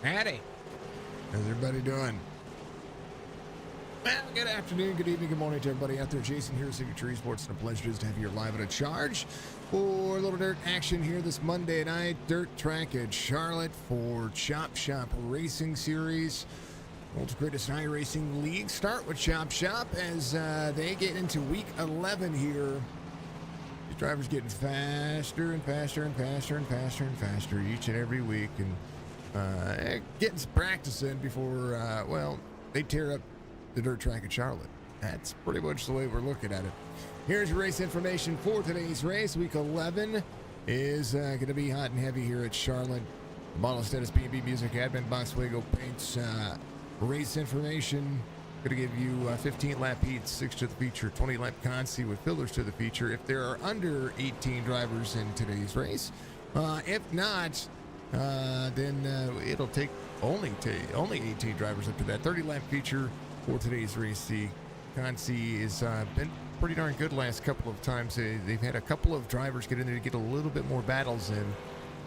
Howdy. How's everybody doing? Well, good afternoon, good evening, good morning to everybody out there. Jason here, Signature Esports, and a pleasure just to have you here live at a charge for a little dirt action here this Monday night. Dirt track at Charlotte for Chop Shop Racing Series. World's greatest iRacing league start with Chop Shop as they get into week 11 here. These drivers getting faster and faster and faster and faster and faster each and every week, and getting some practice in before, well, they tear up the dirt track at Charlotte. That's pretty much the way we're looking at it. Here's your race information for today's race. Week 11 is going to be hot and heavy here at Charlotte. Model status B&B Music, Admin, Boxwago Paints, race information. Going to give you 15 lap heats, 6 to the feature, 20 lap consi with fillers to the feature if there are under 18 drivers in today's race. If not, then it'll take only 18 drivers up to that 30 lap feature for today's race. The consi has been pretty darn good last couple of times. They've had a couple of drivers get in there to get a little bit more battles in,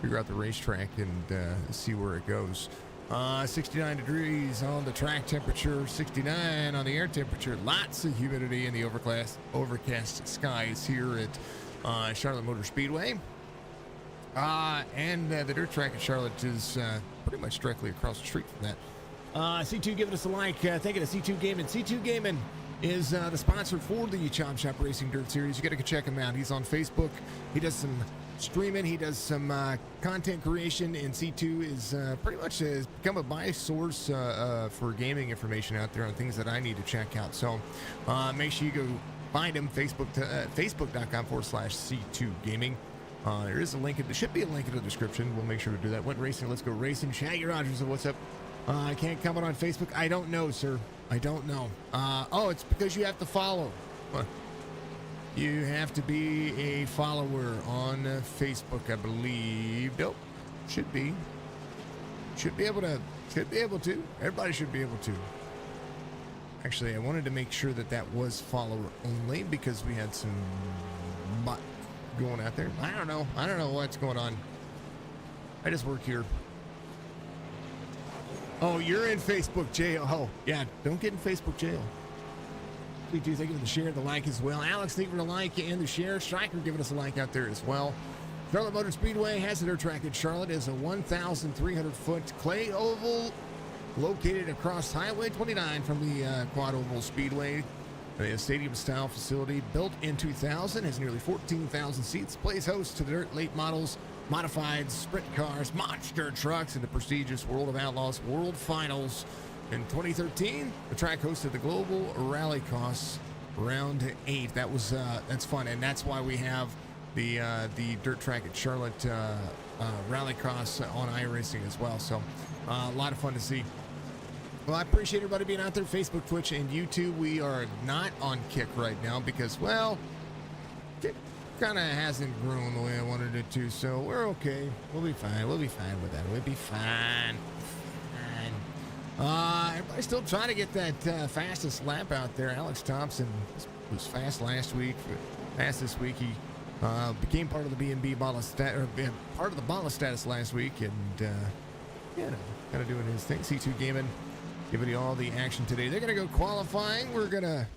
figure out the racetrack, and see where it goes. 69 degrees on the track temperature, 69 on the air temperature, lots of humidity in the overcast skies here at Charlotte Motor Speedway. And the dirt track at Charlotte is pretty much directly across the street from that. C2 giving us a like. Thank you to C2 Gaming. C2 Gaming is the sponsor for the Chop Shop Racing Dirt Series. You got to go check him out. He's on Facebook. He does some streaming. He does some content creation, and C2 is pretty much become a buy source for gaming information out there on things that I need to check out. So make sure you go find him, facebook.com/C2 Gaming. There is a link. There should be a link in the description. We'll make sure to do that. Went racing. Let's go racing. Shaggy Rogers, what's up? I can't comment on Facebook. I don't know, sir. I don't know. Oh, it's because you have to follow. You have to be a follower on Facebook, I believe. Nope. Should be. Should be able to. Everybody should be able to. Actually, I wanted to make sure that was follower only because we had some bot going out there. I don't know what's going on. I just work here. Oh, you're in Facebook jail. Oh, yeah, don't get in Facebook jail. Please do thank you for the share, the like as well. Alex, thank you for the like and the share. Striker giving us a like out there as well. Charlotte Motor Speedway has a dirt track at Charlotte. Is a 1,300-foot clay oval located across Highway 29 from the Quad Oval Speedway. A stadium-style facility built in 2000, has nearly 14,000 seats, plays host to the dirt late models, modified sprint cars, monster trucks, and the prestigious World of Outlaws World Finals. In 2013, the track hosted the Global Rally Cross Round 8. That's fun, and that's why we have the dirt track at Charlotte Rallycross on iRacing as well. So a lot of fun to see. Well, I appreciate everybody being out there, Facebook, Twitch, and YouTube. We are not on Kick right now because, well, Kick kind of hasn't grown the way I wanted it to, so we're okay. We'll be fine. We'll be fine with that. We'll be fine. Everybody's still trying to get that fastest lap out there. Alex Thompson was fast last week. Fast this week. He became part of the B&B part of the Bala status last week, and kind of doing his thing. C2 Gaming giving you all the action today. They're gonna go qualifying. We're gonna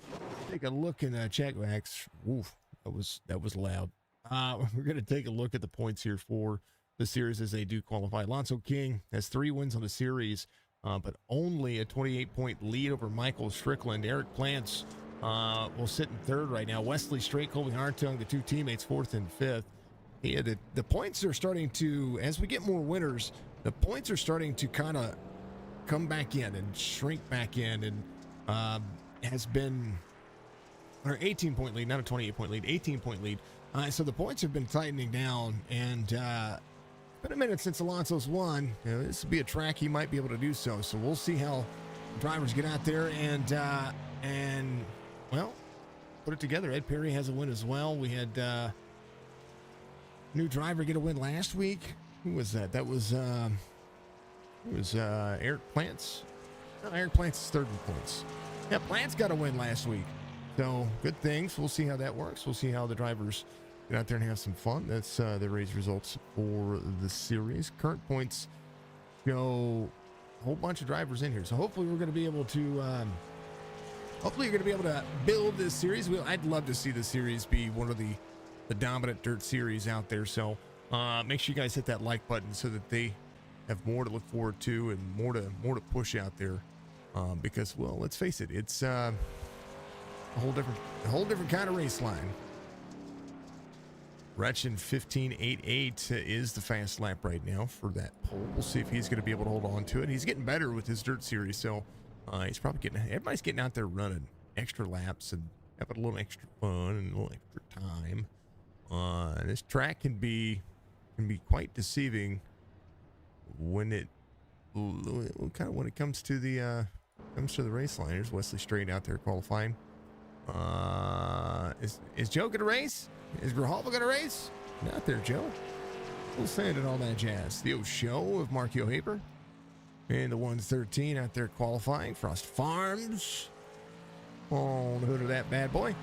take a look in the chat box. Oof, that was loud. We're gonna take a look at the points here for the series as they do qualify. Alonso King has 3 wins on the series, but only a 28-point lead over Michael Strickland. Eric Plants will sit in 3rd right now. Wesley Strait, Colby Hartung, the 2 teammates, 4th and 5th. Yeah, the points are starting to, as we get more winners, the points are starting to kind of come back in and shrink back in, and has been an 18-point lead, not a 28-point lead, 18-point lead. So the points have been tightening down, and it's been a minute since Alonso's won. This will be a track he might be able to do so. So we'll see how drivers get out there and well, put it together. Ed Perry has a win as well. We had new driver get a win last week. Who was that? That was Eric Plants. No, Eric Plants is 3rd in points. Yeah, Plants got a win last week. So good things. We'll see how that works. We'll see how the drivers get out there and have some fun. That's the race results for the series. Current points go a whole bunch of drivers in here. So hopefully we're going to be able to, hopefully you're going to be able to build this series. I'd love to see the series be one of the dominant dirt series out there. So make sure you guys hit that like button so that they have more to look forward to and more to push out there. Because, well, let's face it, it's a whole different kind of race line. Retchin 15.88 is the fast lap right now for that pole. We'll see if he's going to be able to hold on to it. He's getting better with his dirt series, so he's probably everybody's getting out there running extra laps and having a little extra fun and a little extra time. This track can be quite deceiving when it comes to the race line. There's Wesley Straight out there qualifying. Is Joe gonna race? Is Grijalva gonna race? Not there, Joe. Full sand and all that jazz. The show of Mark Haber. And the 113 out there qualifying. Frost Farms. On the hood of that bad boy.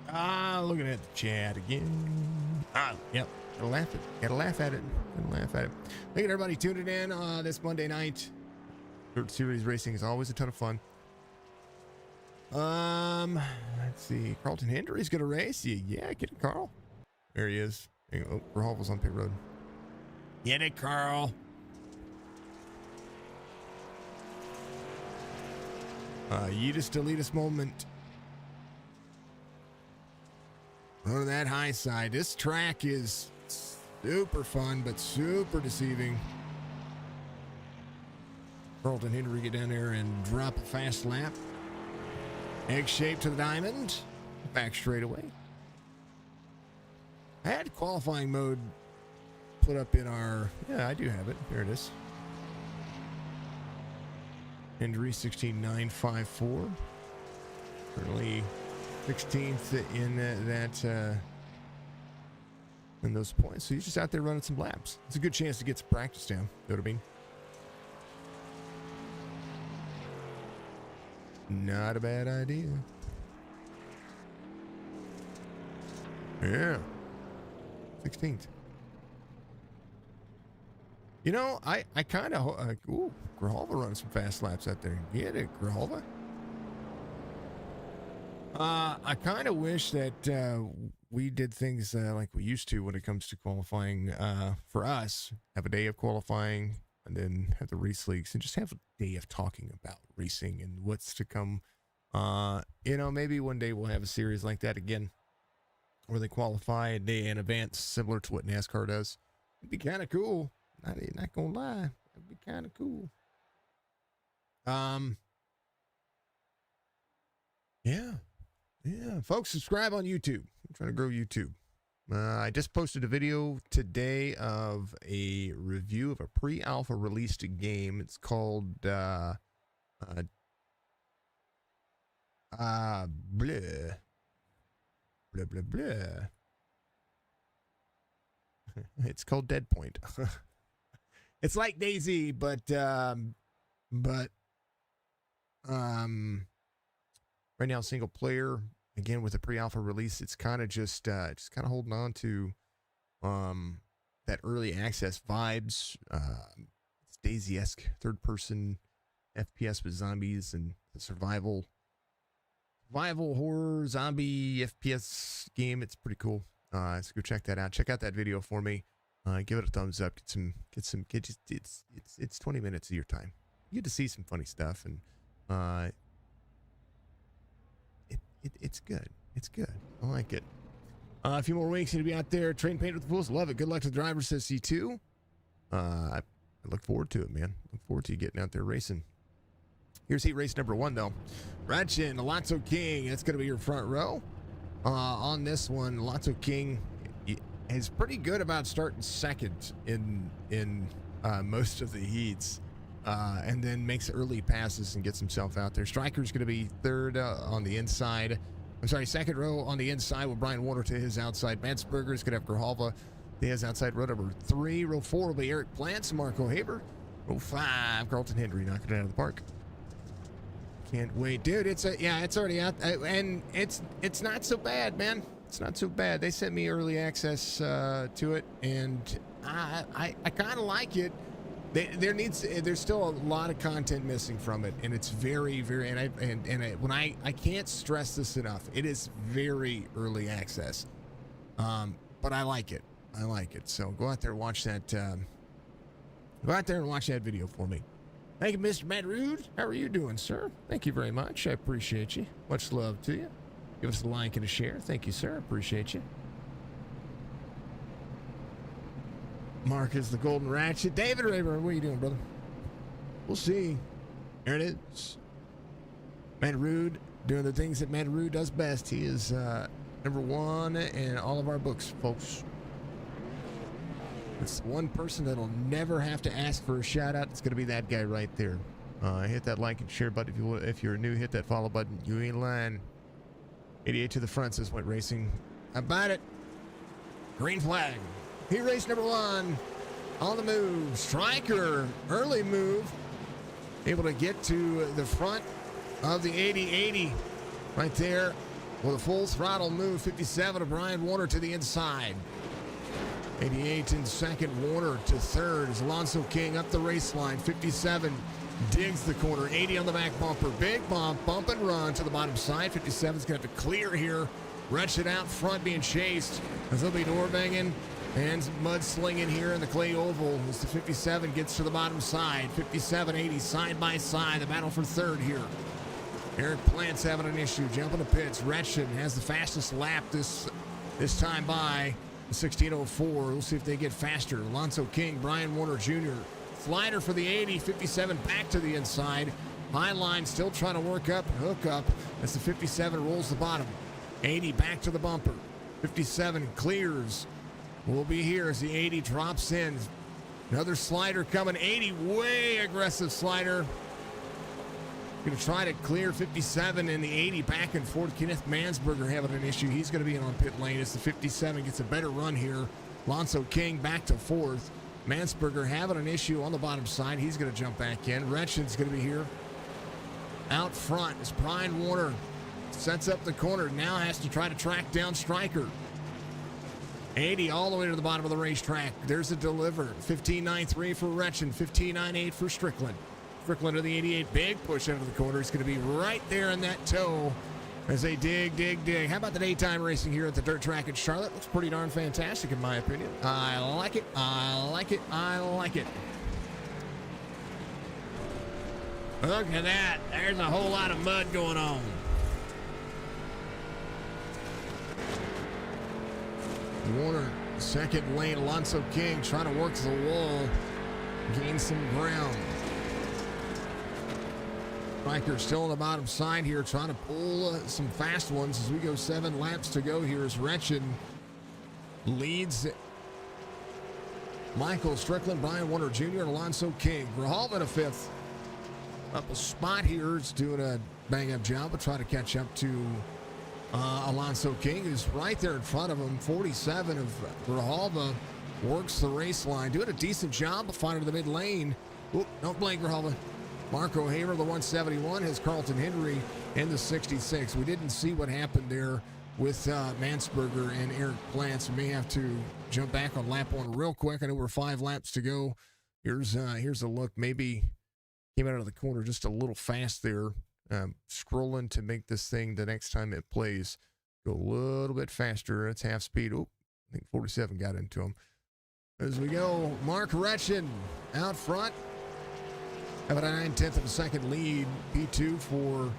Looking at the chat again. Yep. Gotta laugh at it. Look at everybody tuning in this Monday night. Dirt Series racing is always a ton of fun. Let's see. Carlton Hendry's gonna race. Yeah, get it, Carl. There he is. Oh, Grijalva's on pit road. Get it, Carl. Yeetus deletus moment. On that high side. This track is super fun, but super deceiving. Carlton Hendry get down there and drop a fast lap. Egg shape to the diamond. Back straight away. I had qualifying mode put up in our... Yeah, I do have it. There it is. Hendry 16.954. Currently 16th in in those points. So he's just out there running some laps. It's a good chance to get some practice down. You know what I mean? Not a bad idea. Yeah. 16th. You know, I kind of... ooh, Grijalva running some fast laps out there. Get it, Grijalva. I kind of wish that we did things like we used to when it comes to qualifying. For us, have a day of qualifying and then have the race leagues and just have a day of talking about racing and what's to come. You know, maybe one day we'll have a series like that again where they qualify a day in advance, similar to what NASCAR does. It'd be kind of cool. Not gonna lie. It'd be kind of cool. Yeah, folks, subscribe on YouTube. I'm trying to grow YouTube. I just posted a video today of a review of a pre-alpha released game. It's called blah blah blah blah. It's called Dead Point. It's like DayZ, but right now, single player, again, with a pre-alpha release, it's kind of just kind of holding on to that early access vibes. It's DayZ-esque third-person FPS with zombies and the survival horror zombie FPS game. It's pretty cool. So go check that out. Check out that video for me. Give it a thumbs up. It's 20 minutes of your time. You get to see some funny stuff, and it's good. It's good. I like it. A few more weeks to be out there. Train paint with the fools. Love it. Good luck to the drivers, says C2. I look forward to it, man. Look forward to you getting out there racing. Here's heat race number 1, though. Retchin, Alonso King. That's going to be your front row. On this one, Alonso King is pretty good about starting second in most of the heats. And then makes early passes and gets himself out there. Striker's going to be third on the inside. I'm sorry, second row on the inside with Brian Warner to his outside. Mansberger's going to have Grijalva to his outside. Row number 3. Row 4 will be Eric Plants, Marco Haber. Row 5, Carlton Hendry knocking it out of the park. Can't wait, dude. It's already out, and it's not so bad, man. It's not so bad. They sent me early access to it, and I kind of like it. There's still a lot of content missing from it, and it's very, very, I can't stress this enough. It is very early access, but I like it. I like it. So go out there and watch that. Go out there and watch that video for me. Thank you, Mr. Matt Rude. How are you doing, sir? Thank you very much. I appreciate you. Much love to you. Give us a like and a share. Thank you, sir. Appreciate you. Mark is the golden ratchet. David Rayburn, what are you doing, brother? We'll see. There it is. Matt Rude doing the things that Matt Rude does best. He is number one in all of our books, folks. It's one person that'll never have to ask for a shout out. It's going to be that guy right there. Hit that like and share button if you're new. Hit that follow button. You ain't lying. 88 to the front says Went Racing. How about it? Green flag. He race number one on the move. Striker, early move. Able to get to the front of the 80-80 right there with a full throttle move. 57 of Brian Warner to the inside. 88 in second. Warner to third as Alonso King up the race line. 57 digs the corner. 80 on the back bumper. Big bump and run to the bottom side. 57's going to have to clear here. Wretched out front being chased as they'll be door banging. And mud slinging here in the clay oval as the 57 gets to the bottom side. 57, 80 side by side. The battle for third here. Eric Plant's having an issue. Jumping the pits. Retchen has the fastest lap this time by 16:04. We'll see if they get faster. Alonso King, Brian Warner Jr. Slider for the 80. 57 back to the inside. High line still trying to work up and hook up as the 57 rolls the bottom. 80 back to the bumper. 57 clears. We'll be here as the 80 drops in. Another slider coming. 80, way aggressive slider. Going to try to clear 57 and the 80 back and forth. Kenneth Mansberger having an issue. He's going to be in on pit lane as the 57 gets a better run here. Alonso King back to fourth. Mansberger having an issue on the bottom side. He's going to jump back in. Retchen's going to be here. Out front as Brian Warner sets up the corner. Now has to try to track down Striker. 80 all the way to the bottom of the racetrack. There's a deliver. 15.93 for Retchen. 15.98 for Strickland. Strickland to the 88. Big push into the corner. He's going to be right there in that toe as they dig. How about the daytime racing here at the dirt track in Charlotte? Looks pretty darn fantastic in my opinion. I like it. Look at that. There's a whole lot of mud going on. Warner, second lane. Alonso King trying to work to the wall. Gain some ground. Striker still on the bottom side here, trying to pull some fast ones as we go 7 laps to go here as Retchen leads Michael Strickland, Brian Warner Jr., and Alonso King. Grijalva in a 5th. Up a spot here. It's doing a bang-up job, but try to catch up to Alonso King, who's right there in front of him. 47 of Grijalva works the race line, doing a decent job of finding the mid lane. Oop, don't blame Grijalva. Marco Hamer, the 171, has Carlton Henry in the 66. We didn't see what happened there with Mansberger and Eric Plant, so we may have to jump back on lap 1 real quick. I know we're 5 laps to go. Here's a look. Maybe came out of the corner just a little fast there. Scrolling to make this thing the next time it plays go a little bit faster. It's half speed. Oh, I think 47 got into him. As we go, Mark Retchen out front. Have a 9/10 of a second lead. P2 for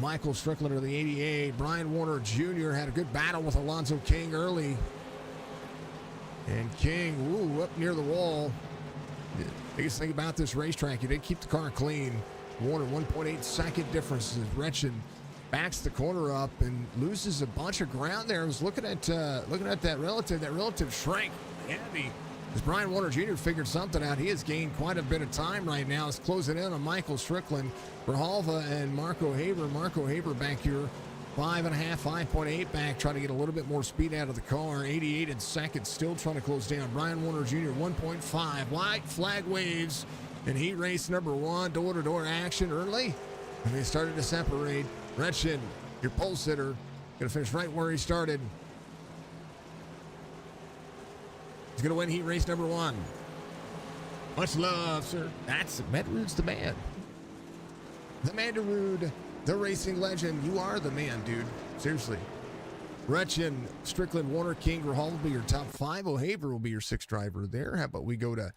Michael Strickland of the 88. Brian Warner Jr. had a good battle with Alonso King early. And King, up near the wall. The biggest thing about this racetrack, you did keep the car clean. Warner, 1.8 second difference as Retchen backs the corner up and loses a bunch of ground there. I was looking at that relative shrank heavy. As Brian Warner Jr. figured something out, he has gained quite a bit of time right now. It's closing in on Michael Strickland, Grijalva, and Marco Haber. Marco Haber back here, 5.5, 5.8 back, trying to get a little bit more speed out of the car. 88 in second, still trying to close down. Brian Warner Jr., 1.5. White flag waves, and heat race number 1, door-to-door action early. And they started to separate. Retchen, your pole sitter, going to finish right where he started. He's going to win heat race number 1. Much love, sir. That's Matt Rude's the man. The Mandarude, the racing legend. You are the man, dude. Seriously. Retchin, Strickland, Warner, King, Rahal will be your top 5. O'Haver will be your 6th driver there. How about we go to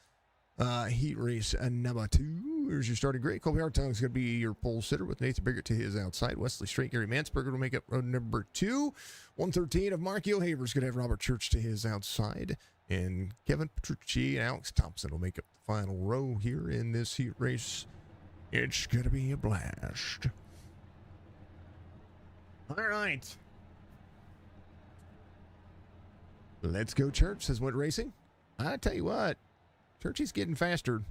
heat race number 2? Here's your starting grid. Colby Hartung is going to be your pole sitter with Nathan Biggert to his outside. Wesley Straight, Gary Mansberger will make up road number 2. 113 of Marky O'Haver is going to have Robert Church to his outside. And Kevin Petrucci and Alex Thompson will make up the final row here in this heat race. It's going to be a blast. All right. Let's go, Church, says Wood Racing. I tell you what, Churchy's getting faster.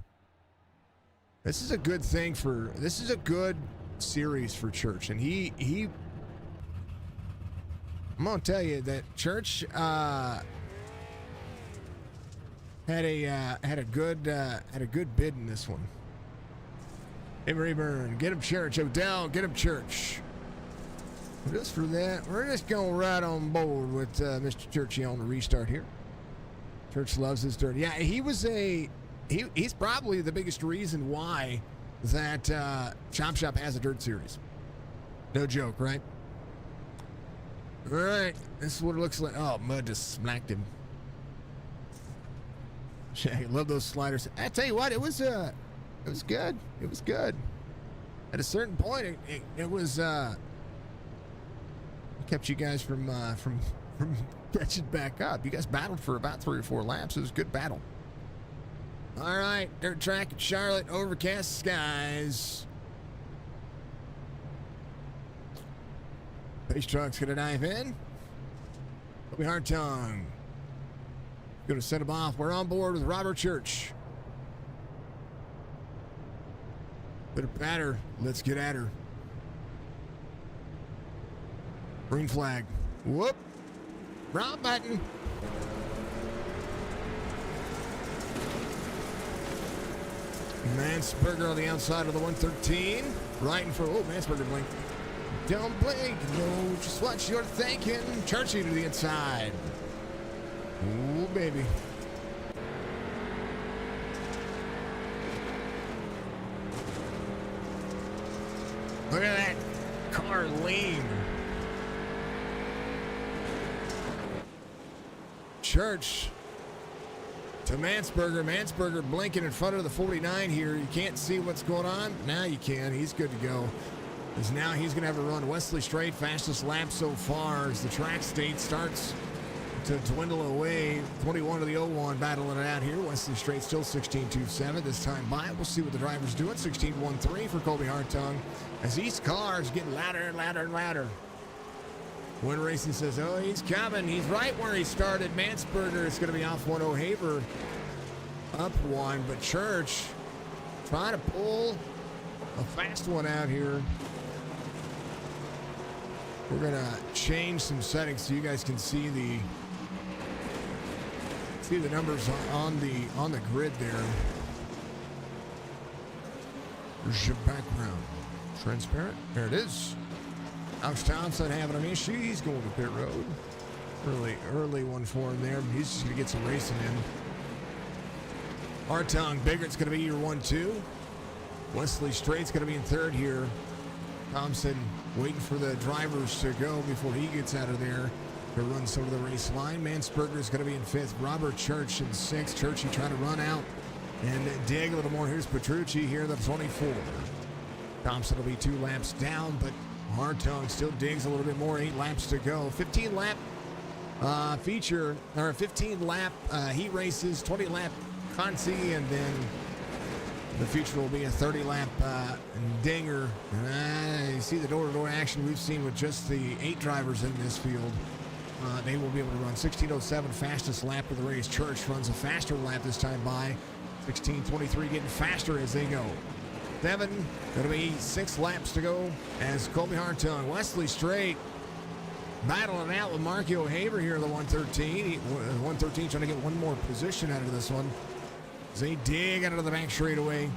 This is a good thing this is a good series for Church. And I'm going to tell you that Church had a good bid in this one. Hey, Rayburn, get him Church. Odell, get him Church. Just for that, we're just going right on board with Mr. Churchy on the restart here. Church loves his dirt. Yeah, he's probably the biggest reason why that Chop Shop has a dirt series. No joke, right? All right, this is what it looks like. Oh, Mud just smacked him. I love those sliders. I tell you what, it was good. It was good. At a certain point, it was kept you guys from catching back up. You guys battled for about 3 or 4 laps. It was a good battle. All right, dirt track at Charlotte, overcast skies. Pace truck's gonna dive in. Bobby Hartung gonna send him off. We're on board with Robert Church. Bit of batter. Let's get at her. Green flag. Whoop. Wrong button. Mansberger on the outside of the 113. Right in front. Oh, Mansberger blinked. Don't blink. No, just what you're thinking. Churchy to the inside. Oh, baby. Look at that car lean. Church to Mansberger. Mansberger blinking in front of the 49 here. You can't see what's going on. Now you can. He's good to go. Because now he's going to have a run. Wesley Straight, fastest lap so far as the track state starts to dwindle away. 21 to the 01 battling it out here. Wesley Straight still 16.27 this time by. We'll see what the driver's doing. 16.13 for Colby Hartung as these cars getting louder and louder and louder. Win Racing says, oh, he's coming. He's right where he started. Mansberger is going to be off one. O'Haver up one. But Church trying to pull a fast one out here. We're going to change some settings so you guys can see the numbers on the grid there. There's your background. Transparent. There it is. Alex Thompson having an issue. He's going to pit road. Early one for him there. He's just going to get some racing in. Hartung, Biggert's going to be your 1-2. Wesley Straight's going to be in third here. Thompson waiting for the drivers to go before he gets out of there to run some of the race line. Mansberger's going to be in fifth. Robert Church in sixth. Churchy trying to run out and dig a little more. Here's Petrucci here, the 24. Thompson will be 2 laps down, but Hartung still digs a little bit more. 8 laps to go. 15 lap feature, or 15 lap heat races, 20 lap Consi, and then the feature will be a 30 lap dinger. And you see the door-to-door action we've seen with just the 8 drivers in this field. They will be able to run 16:07, fastest lap of the race. Church runs a faster lap this time by 16:23, getting faster as they go. 7, going to be 6 laps to go as Colby Hartung. Wesley Straight battling out with Marky O'Haver here, the 113. 113 trying to get one more position out of this one as they dig out of the back straightaway.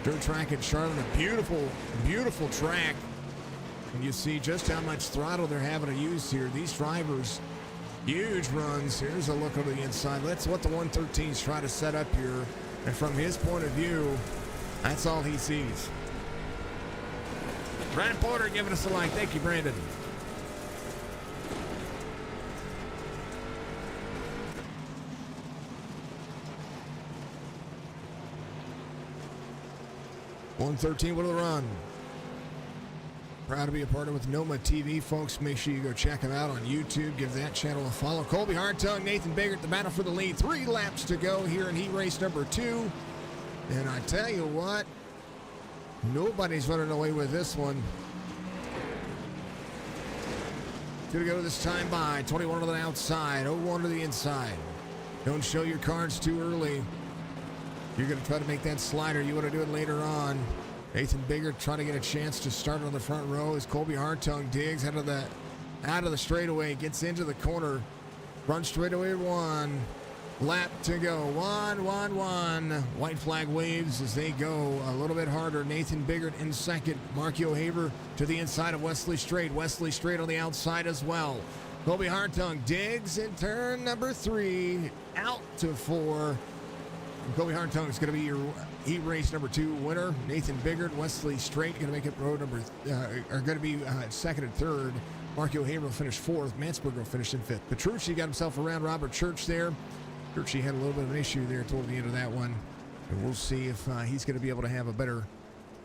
Dirt track at Charlotte, a beautiful, beautiful track. And you see just how much throttle they're having to use here. These drivers, huge runs. Here's a look over the inside. That's what the 113s try to set up here And from his point of view, that's all he sees. Brad Porter giving us a like. Thank you, Brandon. $113 with a run. Proud to be a partner with Noma TV, folks. Make sure you go check them out on YouTube. Give that channel a follow. Colby Hartung, Nathan Biggert, the battle for the lead. 3 laps to go here in heat race number 2. And I tell you what, nobody's running away with this one. Gonna go this time by 21 to the outside, 01 to the inside. Don't show your cards too early. You're gonna try to make that slider. You want to do it later on. Nathan Biggert trying to get a chance to start on the front row as Colby Hartung digs out of the straightaway, gets into the corner, runs straightaway 1. Lap to go. 1. White flag waves as they go a little bit harder. Nathan Biggert in second. Markio Haber to the inside of Wesley Strait. Wesley Strait on the outside as well. Colby Hartung digs in turn number 3. Out to 4. And Colby Hartung is going to be your heat race number 2 winner. Nathan Biggert, Wesley Strait going to make it road number are going to be second and third. Markio Haber will finish 4th. Mansberger will finish in 5th. Petrucci got himself around Robert Church there. She had a little bit of an issue there toward the end of that one. And we'll see if he's going to be able to have a better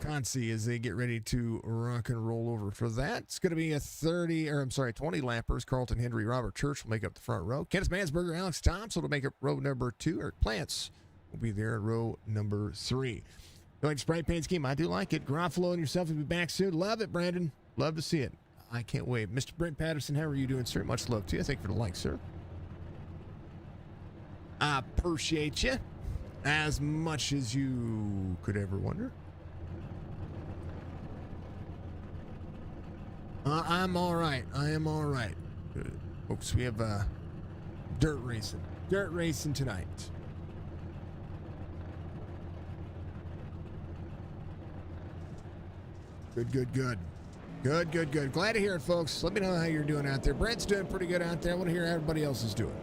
consi as they get ready to rock and roll over for that. It's going to be a 20 lappers. Carlton Henry, Robert Church will make up the front row. Kenneth Mansberger, Alex Thompson will make up row number 2. Eric Plants will be there in row number 3. You like the spray paint scheme? I do like it. Garofalo and yourself will be back soon. Love it, Brandon. Love to see it. I can't wait. Mr. Brent Patterson, how are you doing, sir? Much love to you. Thank you for the like, sir. I appreciate you as much as you could ever wonder. I'm all right. I am all right. Good. Folks, we have dirt racing tonight. Good. Glad to hear it, folks. Let me know how you're doing out there. Brent's doing pretty good out there. I want to hear how everybody else is doing.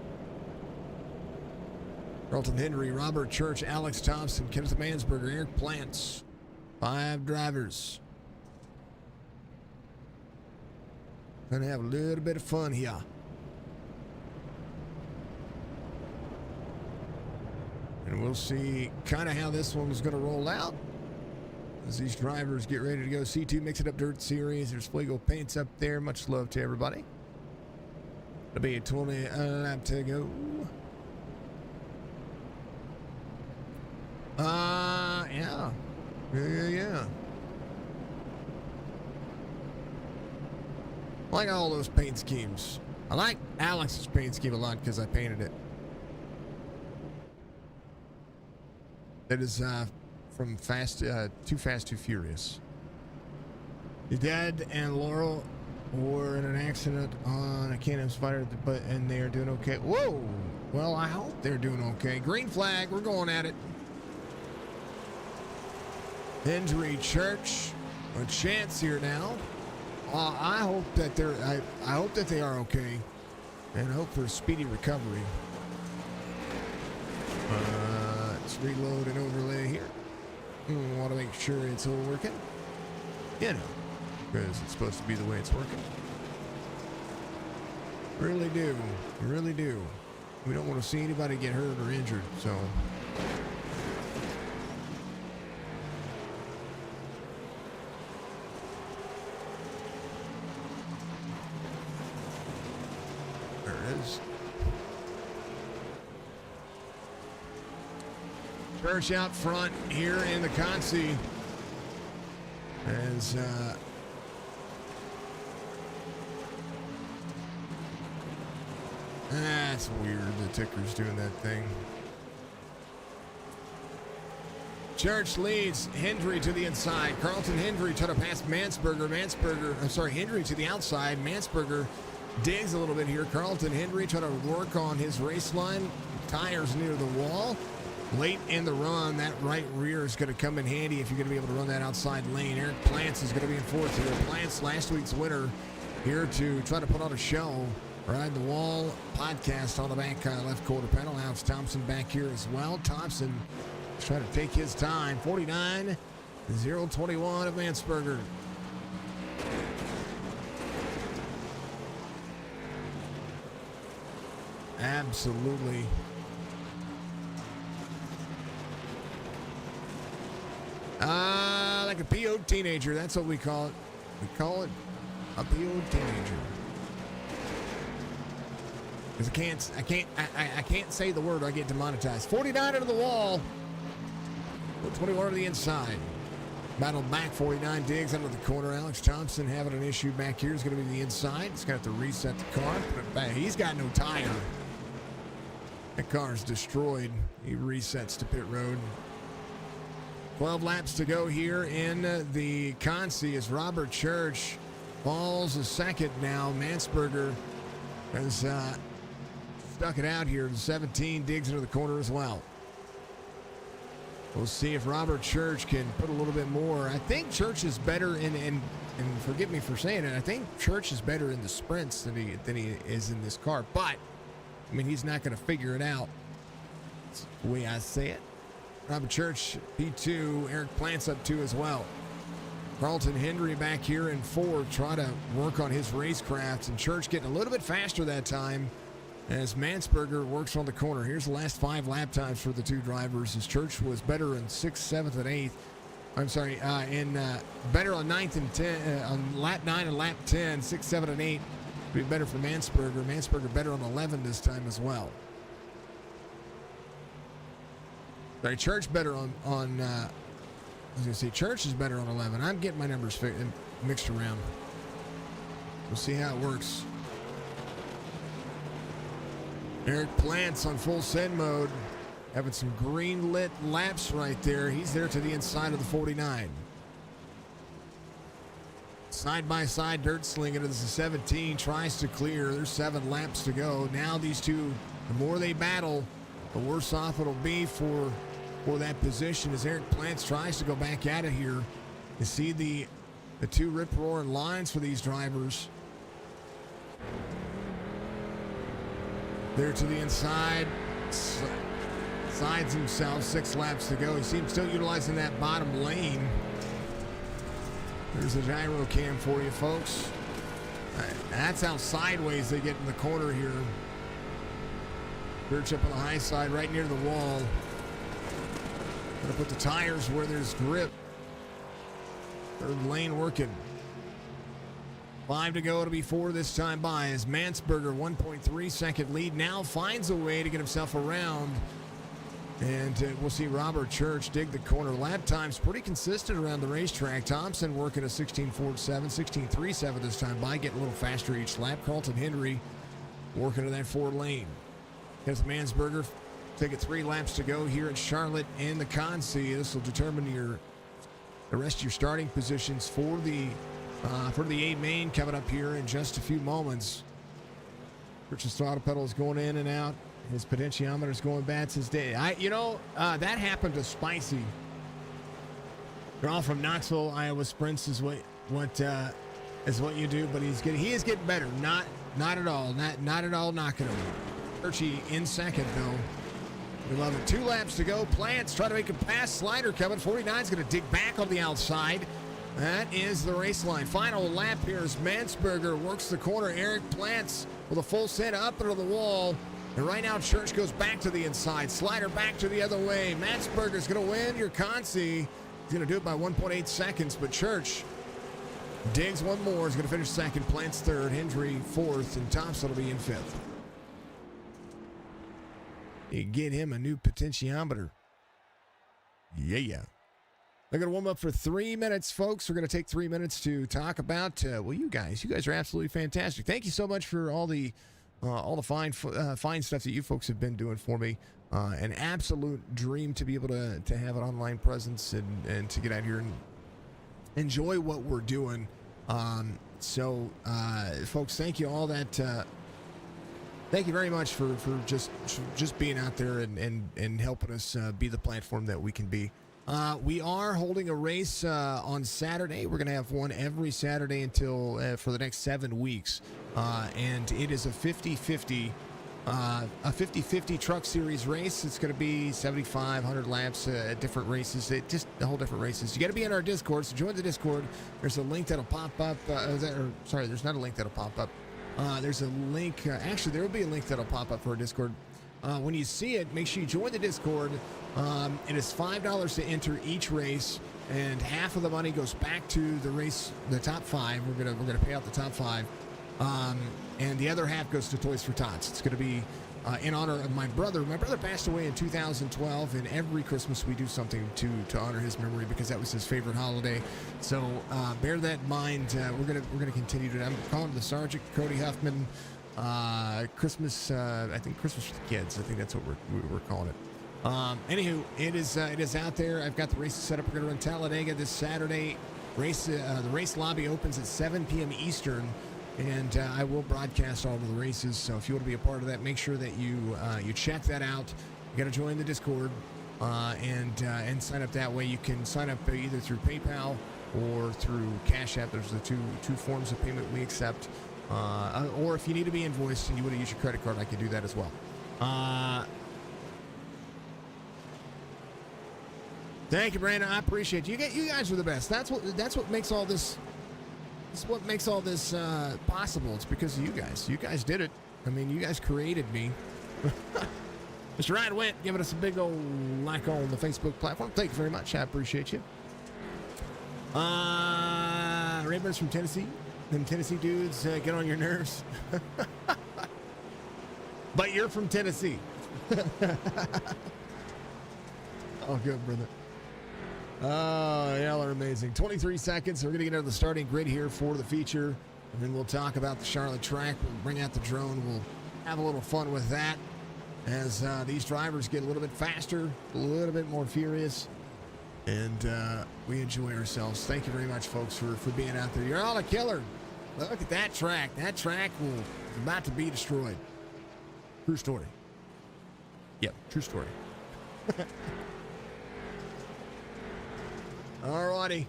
Carlton Henry, Robert Church, Alex Thompson, Kenneth Mansberger, Eric Plants. 5 drivers. Gonna have a little bit of fun here. And we'll see kind of how this one's gonna roll out as these drivers get ready to go. C2 Mix It Up Dirt Series. There's Flago Paints up there. Much love to everybody. It'll be a 20 lap to go. Yeah. I like all those paint schemes. I like Alex's paint scheme a lot because I painted it. That is from Too Fast, Too Furious. Your dad and Laurel were in an accident on a Can-Am Spider, and they are doing okay. Whoa! Well, I hope they're doing okay. Green flag, we're going at it. Henry Church, a chance here now. I hope that I hope that they are okay, and hope for a speedy recovery. Let's reload and overlay here. Want to make sure it's all working. You know, because it's supposed to be the way it's working. Really do. We don't want to see anybody get hurt or injured, so. There it is. Church out front here in the Consi as that's weird. The ticker's doing that thing. Church leads. Hendry to the inside. Carlton Hendry trying to pass Mansberger. Hendry to the outside. Mansberger digs a little bit here. Carlton Hendry trying to work on his race line. Tires near the wall. Late in the run, that right rear is going to come in handy if you're going to be able to run that outside lane. Eric Plants is going to be in fourth here. Plants, last week's winner, here to try to put on a show. Ride the Wall podcast on the back left quarter panel. Alex Thompson back here as well. Thompson He's trying to take his time. 49-021 of Mansberger. Absolutely. Like a PO teenager. That's what we call it. We call it a PO teenager. Because I can't say the word or I get demonetized. 49 into the wall. 21 to the inside. Battle back, 49 digs under the corner. Alex Thompson having an issue back here. Is going to be the inside. He's going to have to reset the car, put it back. He's got no tire. That car's destroyed. He resets to pit road. 12 laps to go here in the Consi as Robert Church falls a second now. Mansberger has stuck it out here. 17 digs into the corner as well. We'll see if Robert Church can put a little bit more. I think Church is better and forgive me for saying it, I think Church is better in the sprints than he is in this car. But, I mean, he's not going to figure it out. That's the way I say it. Robert Church, P2. Eric Plant's up 2 as well. Carlton Henry back here in 4, try to work on his racecraft. And Church getting a little bit faster that time as Mansberger works on the corner. Here's the last 5 lap times for the two drivers as Church was better in 6th, 7th, and 8th. I'm sorry, better on 9th and 10, on lap 9 and lap 10, 6, 7, and 8. Be better for Mansberger. Mansberger better on 11 this time as well. Sorry, Church better on I was going to say Church is better on 11. I'm getting my numbers mixed around. We'll see how it works. Eric Plant's on full send mode. Having some green lit laps right there. He's there to the inside of the 49. Side by side dirt slinging. This is 17. Tries to clear. There's 7 laps to go. Now these two, the more they battle, the worse off it'll be for that position as Eric Plants tries to go back at it here. You see the two rip-roaring lines for these drivers. There to the inside. Sides himself. 6 laps to go. He seems still utilizing that bottom lane. There's a gyro cam for you, folks. That's how sideways they get in the corner here. Birch up on the high side, right near the wall. Gonna put the tires where there's grip. Third lane working. 5 to go. It'll be 4 this time by as Mansberger, 1.3 second lead, now finds a way to get himself around. And we'll see Robert Church dig the corner. Lap time's pretty consistent around the racetrack. Thompson working a 16.47, 16.37 this time by, getting a little faster each lap. Carlton Henry working to that 4 lane. As Mansberger, take it 3 laps to go here at Charlotte and the Consi. This will determine the rest of your starting positions for the 8 main coming up here in just a few moments. Rich's throttle pedal is going in and out. His potentiometer is going bad since day. That happened to Spicy. They're all from Knoxville, Iowa. Sprints is what you do, but he is getting better. Not at all. Not at all knocking him. Churchy in second though. We love it. 2 laps to go. Plants try to make a pass. Slider coming. 49 is going to dig back on the outside. That is the race line. Final lap here as Mansberger works the corner. Eric Plants with a full set up into the wall. And right now, Church goes back to the inside. Slider back to the other way. Mansberger's going to win your Consi. He's going to do it by 1.8 seconds, but Church digs one more. He's going to finish second. Plants third. Hendry fourth. And Thompson will be in fifth. You get him a new potentiometer. Yeah. They're going to warm up for 3 minutes, folks. We're going to take 3 minutes to talk about, you guys are absolutely fantastic. Thank you so much for all the fine stuff that you folks have been doing for me. An absolute dream to be able to have an online presence and to get out here and enjoy what we're doing. Folks, thank you all that. Thank you very much for just being out there and helping us be the platform that we can be. We are holding a race on Saturday. We're going to have one every Saturday until for the next 7 weeks. And it is a 50-50 a 50-50 truck series race. It's going to be 7,500 laps at different races. Just a whole different races. You got to be in our Discord, so join the Discord. There's a link that'll pop up. Sorry, there's not a link that'll pop up. There's a link. Actually, there will be a link that'll pop up for our Discord. When you see it, make sure you join the Discord. It is $5 to enter each race, and half of the money goes back to the race, the top 5. We're gonna pay out the top 5. And the other half goes to Toys for Tots. It's going to be in honor of my brother. My brother passed away in 2012, and every Christmas we do something to honor his memory because that was his favorite holiday. So bear that in mind. We're gonna continue to. I'm calling the Sergeant Cody Huffman Christmas. I think Christmas for the kids. I think that's what we're calling it. Anywho, it is out there. I've got the races set up. We're going to run Talladega this Saturday. The race lobby opens at 7 p.m. Eastern. And I will broadcast all of the races. So if you want to be a part of that, make sure that you check that out. You got to join the Discord and sign up that way. You can sign up either through PayPal or through Cash App. There's the two forms of payment we accept. Or if you need to be invoiced and you want to use your credit card, I can do that as well. Thank you, Brandon. I appreciate you. You guys are the best. That's what makes all this. It's what makes all this possible. It's because of you guys. You guys did it. I mean, you guys created me. Mr. Ryan Went giving us a big old like on the Facebook platform. Thank you very much. I appreciate you. Rayburn's from Tennessee. Them Tennessee dudes get on your nerves. But you're from Tennessee. Oh, good, brother. Oh, y'all are amazing. 23 seconds. We're going to get into the starting grid here for the feature, and then we'll talk about the Charlotte track. We'll bring out the drone. We'll have a little fun with that as these drivers get a little bit faster, a little bit more furious, and we enjoy ourselves. Thank you very much, folks, for being out there. You're all a killer. Look at that track. That track is about to be destroyed. True story. Yep, true story. Alrighty.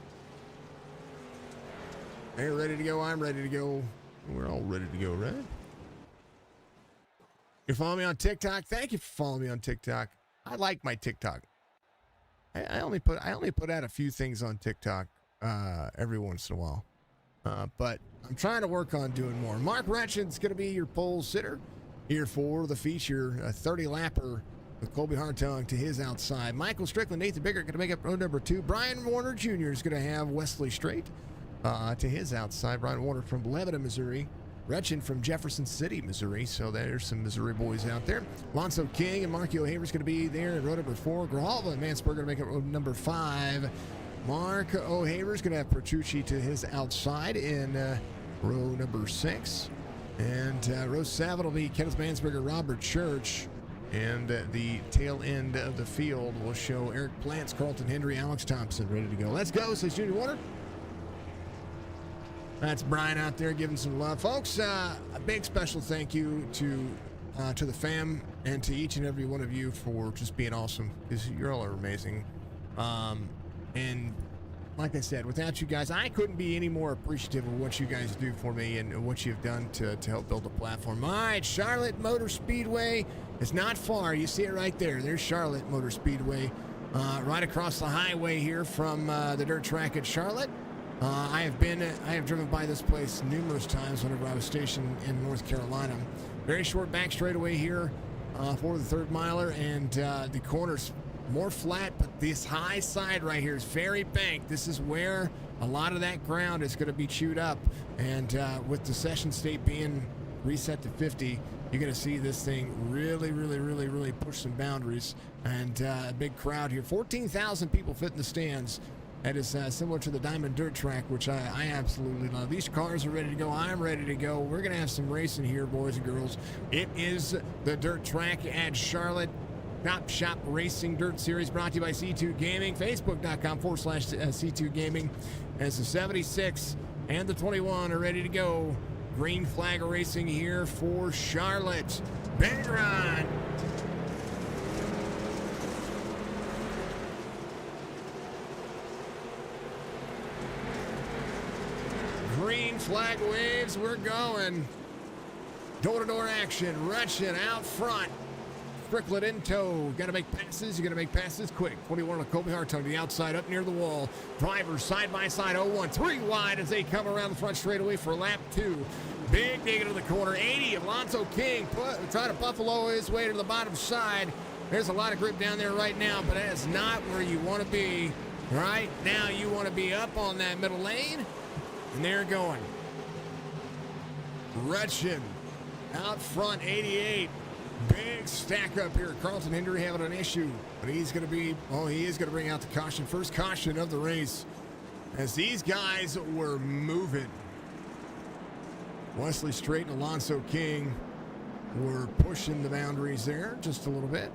They're ready to go. I'm ready to go. We're all ready to go, right? You're following me on TikTok? Thank you for following me on TikTok. I like my TikTok. I only put out a few things on TikTok every once in a while. But I'm trying to work on doing more. Mark Retchin's going to be your pole sitter here for the feature, a 30-lapper with Colby Hartung to his outside. Michael Strickland, Nathan Biggert going to make up row number 2. Brian Warner Jr. is going to have Wesley Strait to his outside. Brian Warner from Lebanon, Missouri. Retchin from Jefferson City, Missouri. So there's some Missouri boys out there. Alonzo King and Mark O'Haver's going to be there in row number 4. Grijalva and Mansberg going to make up row number 5. Mark O'Haver's going to have Pertucci to his outside in row number 6. And row 7 will be Kenneth Mansberger, Robert Church. And the tail end of the field will show Eric Plants, Carlton Henry, Alex Thompson ready to go. Let's go, says Junior Warner. That's Brian out there giving some love. Folks, a big special thank you to the fam and to each and every one of you for just being awesome, because you all are amazing. And like I said, without you guys, I couldn't be any more appreciative of what you guys do for me and what you've done to help build the platform. All right, Charlotte Motor Speedway is not far. You see it right there. There's Charlotte Motor Speedway, right across the highway here from the dirt track at Charlotte. I have driven by this place numerous times whenever I was stationed in North Carolina. Very short back straightaway here for the third miler, and the corners more flat, but this high side right here is very banked. This is where a lot of that ground is going to be chewed up, and with the session state being reset to 50, you're going to see this thing really push some boundaries, and a big crowd here. 14,000 people fit in the stands. That is similar to the Diamond Dirt Track, which I absolutely love. These cars are ready to go. I'm ready to go. We're going to have some racing here, boys and girls. It is the Dirt Track at Charlotte. Top Shop Racing Dirt Series brought to you by C2 Gaming. Facebook.com/C2 Gaming. As the 76 and the 21 are ready to go. Green flag racing here for Charlotte. Big run. Green flag waves, we're going. Door-to-door action. Russian out front. Strickland in tow. Got to make passes. You got to make passes quick. 21 on Kobe Hartung to the outside, up near the wall. Drivers side by side. 0-1. 3 wide as they come around the front straightaway for lap 2. Big dig into the corner. 80. Alonso King trying to buffalo his way to the bottom side. There's a lot of grip down there right now, but that is not where you want to be. Right now, you want to be up on that middle lane, and they're going. Russian out front, 88. Big stack up here. Carlton Hendry having an issue, but he's going to be, he is going to bring out the caution. First caution of the race as these guys were moving. Wesley Strait and Alonso King were pushing the boundaries there just a little bit.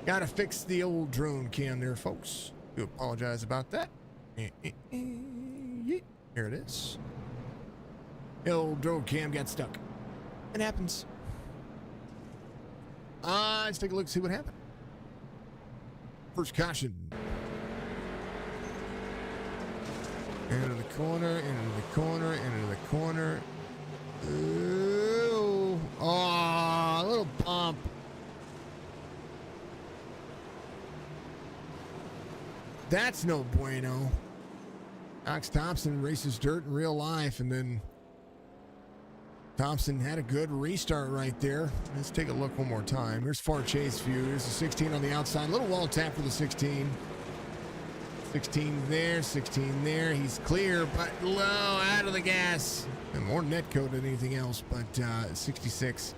Got to fix the old drone cam there, folks. Do apologize about that. Here it is. The old drone cam got stuck. It happens. Let's take a look and see what happened. First caution. Into the corner, into the corner, into the corner. Ooh. Oh, a little bump. That's no bueno. Alex Thompson races dirt in real life, and then Thompson had a good restart right there. Let's take a look one more time. Here's far chase view. Here's the 16 on the outside. Little wall tap for the 16. 16 there, 16 there. He's clear, but low out of the gas. And more net code than anything else, but 66.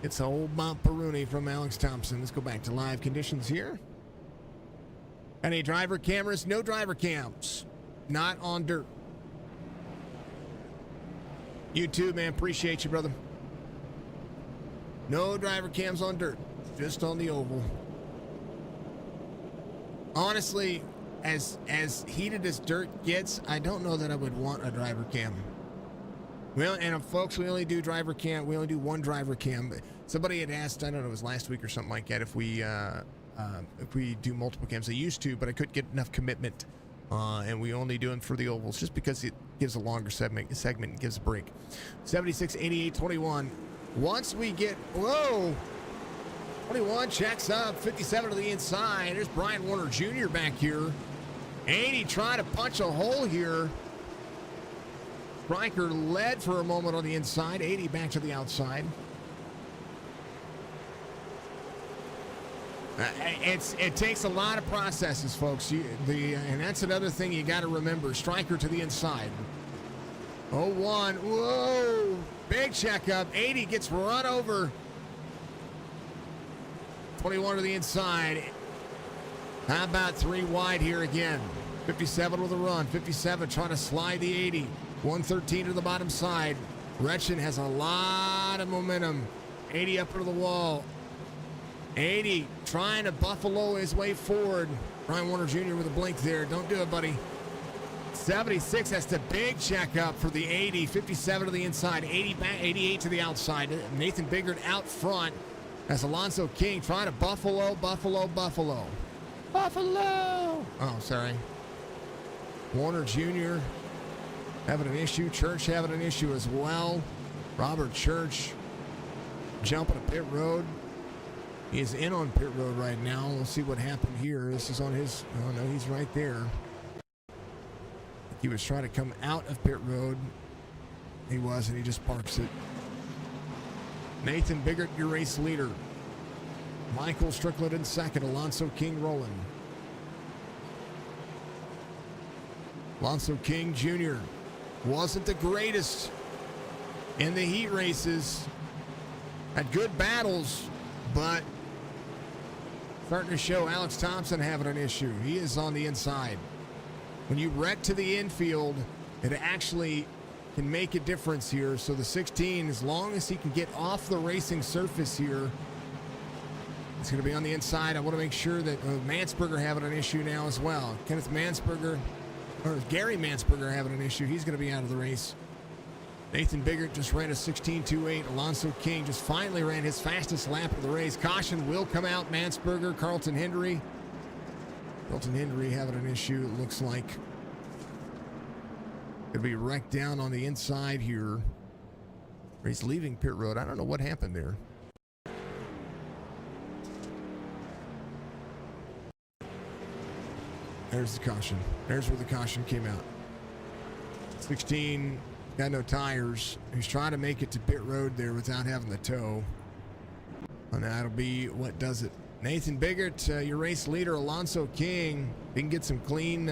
It's a old Montperoni from Alex Thompson. Let's go back to live conditions here. Any driver cameras? No driver cams. Not on dirt. You too, man. Appreciate you, brother. No driver cams on dirt. Just on the oval. Honestly, as heated as dirt gets, I don't know that I would want a driver cam. Well, and folks, we only do driver cam. We only do one driver cam. Somebody had asked, I don't know, it was last week or something like that, if we do multiple cams. I used to, but I couldn't get enough commitment. And we only do them for the ovals just because it gives a longer segment and gives a break. 76, 88, 21. Once we get, 21 checks up, 57 to the inside. There's Brian Warner Jr. back here. 80 trying to punch a hole here. Stryker led for a moment on the inside. 80 back to the outside. It takes a lot of processes, folks. And that's another thing you got to remember. Stryker to the inside. 01. Whoa! Big checkup. 80 gets run over. 21 to the inside. How about 3 wide here again? 57 with a run. 57 trying to slide the 80. 113 to the bottom side. Retchen has a lot of momentum. 80 up into the wall. 80 trying to buffalo his way forward. Brian Warner Jr. with a blink there. Don't do it, buddy. 76 has the big checkup for the 80. 57 to the inside. 80 back, 88 to the outside. Nathan Biggert out front. As Alonso King trying to buffalo. Buffalo! Oh, sorry. Warner Jr. having an issue. Church having an issue as well. Robert Church jumping a pit road. He is in on pit road right now. We'll see what happened here. This is on his, oh no, he's right there. He was trying to come out of pit road. He was, and he just parks it. Nathan Biggert, your race leader. Michael Strickland in second. Alonso King rolling. Alonso King Jr. wasn't the greatest in the heat races. Had good battles, but starting to show Alex Thompson having an issue. He is on the inside. When you wreck to the infield, it actually can make a difference here. So the 16, as long as he can get off the racing surface here, it's going to be on the inside. I want to make sure that Mansberger having an issue now as well. Kenneth Mansberger, or Gary Mansberger having an issue. He's going to be out of the race. Nathan Biggert just ran a 16.28. Alonso King just finally ran his fastest lap of the race. Caution will come out. Mansberger, Carlton Hendry. Carlton Hendry having an issue, it looks like. Going to be wrecked down on the inside here. He's leaving pit road. I don't know what happened there. There's the caution. There's where the caution came out. 16, got no tires. He's trying to make it to pit road there without having the tow. And that'll be what does it. Nathan Biggert, your race leader, Alonso King. If he can get some clean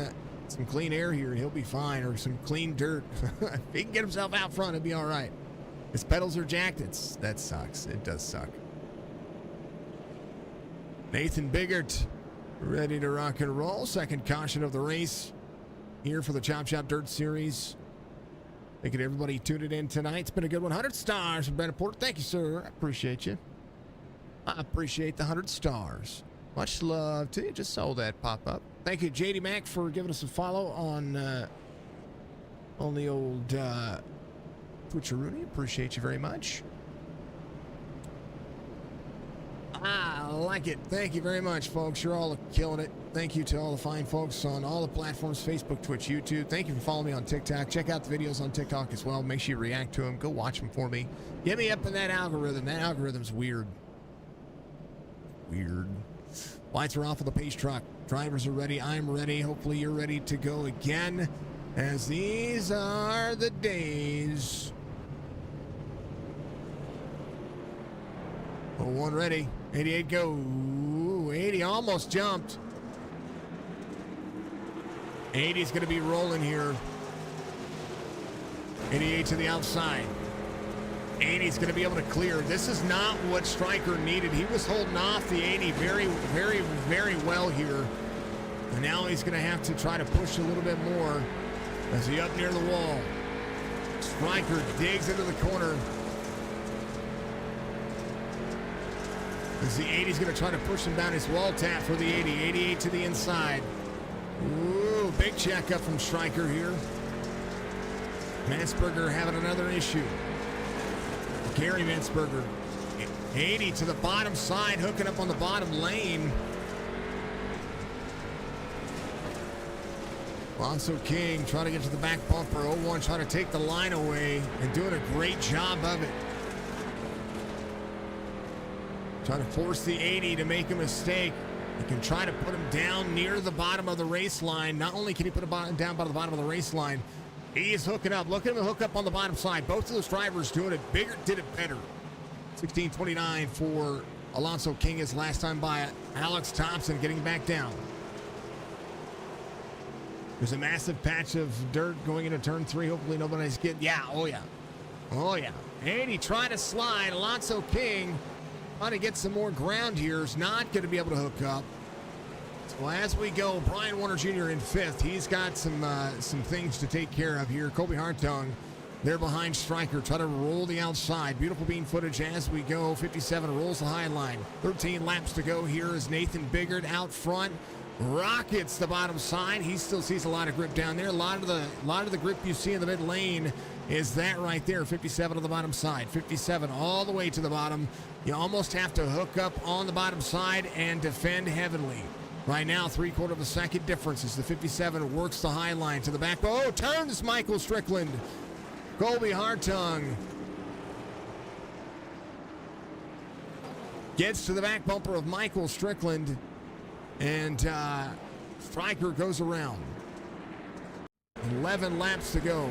air here, he'll be fine, or some clean dirt. If he can get himself out front, he'll be all right. His pedals are jacked. That sucks. It does suck. Nathan Biggert, ready to rock and roll. Second caution of the race here for the Chop Shop Dirt Series. Thank you to everybody tuned in tonight. It's been a good 100 stars from Brandon Porter. Thank you, sir. I appreciate you. I appreciate the 100 stars. Much love to you. Just saw that pop up. Thank you, JD Mac, for giving us a follow on the old Twitcheroonie. Appreciate you very much. I like it. Thank you very much, folks. You're all killing it. Thank you to all the fine folks on all the platforms, Facebook, Twitch, YouTube. Thank you for following me on TikTok. Check out the videos on TikTok as well. Make sure you react to them. Go watch them for me. Get me up in that algorithm. That algorithm's weird. Weird. Lights are off of the pace truck. Drivers are ready. I'm ready. Hopefully you're ready to go again, as these are the days. 01 ready. 88 go. 80 almost jumped. 80's going to be rolling here. 88 to the outside. 80's going to be able to clear. This is not what Stryker needed. He was holding off the 80 very, very, very well here. And now he's going to have to try to push a little bit more as he up near the wall. Stryker digs into the corner. As the 80's going to try to push him down his wall tap for the 80. 88 to the inside. Ooh, big checkup from Stryker here. Mansberger having another issue. Gary Mansberger. 80 to the bottom side, hooking up on the bottom lane. Alonso King trying to get to the back bumper. 01 trying to take the line away and doing a great job of it. Trying to force the 80 to make a mistake. You can try to put him down near the bottom of the race line. Not only can he put him down by the bottom of the race line, he is hooking up. Look at him hook up on the bottom side. Both of those drivers doing it. Bigger did it better. 16:29 for Alonso King his last time by. Alex Thompson getting back down. There's a massive patch of dirt going into turn 3. Hopefully nobody's getting... Yeah, oh yeah. Oh yeah. 80 trying to slide. Alonso King trying to get some more ground here. Is not going to be able to hook up. So as we go, Brian Warner Jr. in 5th. He's got some things to take care of here. Kobe Hartung there behind Stryker. Try to roll the outside. Beautiful bean footage as we go. 57 rolls the high line. 13 laps to go here as Nathan Biggert out front. Rockets the bottom side. He still sees a lot of grip down there. A lot of the grip you see in the mid lane is that right there. 57 on the bottom side. 57 all the way to the bottom. You almost have to hook up on the bottom side and defend heavily. Right now, 3/4 of a second difference as the 57 works the high line to the back. Oh, turns Michael Strickland. Colby Hartung gets to the back bumper of Michael Strickland, and Stryker goes around. 11 laps to go.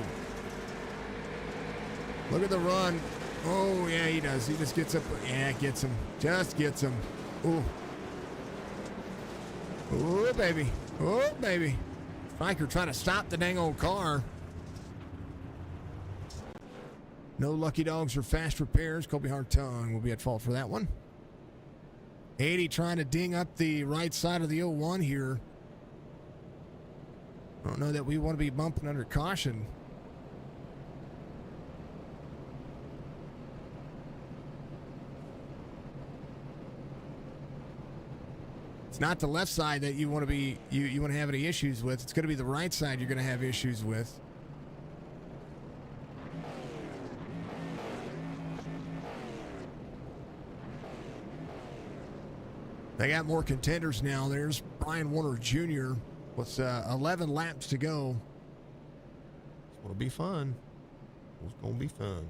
Look at the run. Oh, yeah, he does. He just gets up. Yeah, gets him. Just gets him. Ooh. Oh, baby. Oh, baby. Stryker trying to stop the dang old car. No lucky dogs or fast repairs. Colby Hartung will be at fault for that one. 80 trying to ding up the right side of the 01 here. I don't know that we want to be bumping under caution. It's not the left side that you want to be you want to have any issues with. It's going to be the right side you're going to have issues with. They got more contenders now. There's Brian Warner Jr. with 11 laps to go. It's going to be fun. It's going to be fun.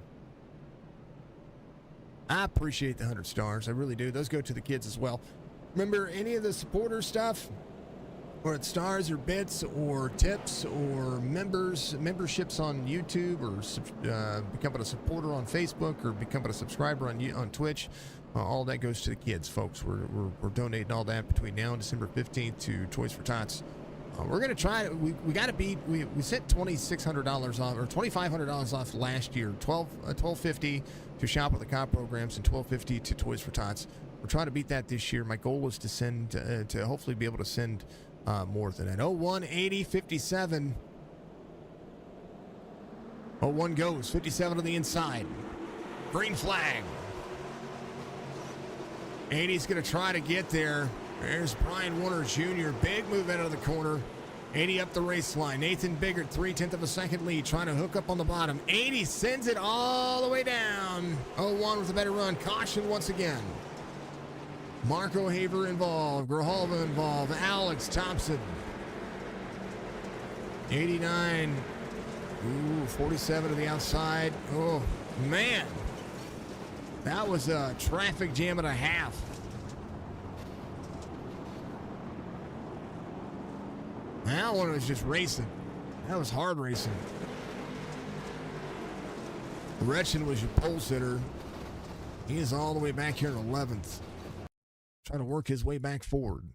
I appreciate the 100 stars. I really do. Those go to the kids as well. Remember, any of the supporter stuff, or it's stars or bits or tips or memberships on YouTube, or becoming a supporter on Facebook, or becoming a subscriber on Twitch, all that goes to the kids, folks. We're donating all that between now and December 15th to Toys for Tots. We're going to try to, we got to beat, we sent $2,600 off, or $2,500 off last year, $1,250 to Shop with the Cop programs and $1,250 to Toys for Tots. We're trying to beat that this year. My goal was to send, to hopefully be able to send more than that. 01, 80, 57. 01 goes, 57 on the inside. Green flag. 80's going to try to get there. There's Brian Warner Jr. Big move out of the corner. 80 up the race line. Nathan Biggert, 3/10 of a second lead, trying to hook up on the bottom. 80 sends it all the way down. 01 with a better run. Caution once again. Marco Haver involved. Grijalva involved. Alex Thompson. 89. Ooh, 47 to the outside. Oh, man. That was a traffic jam and a half. That one was just racing. That was hard racing. Gretchen was your pole sitter. He is all the way back here in 11th. Trying to work his way back forward.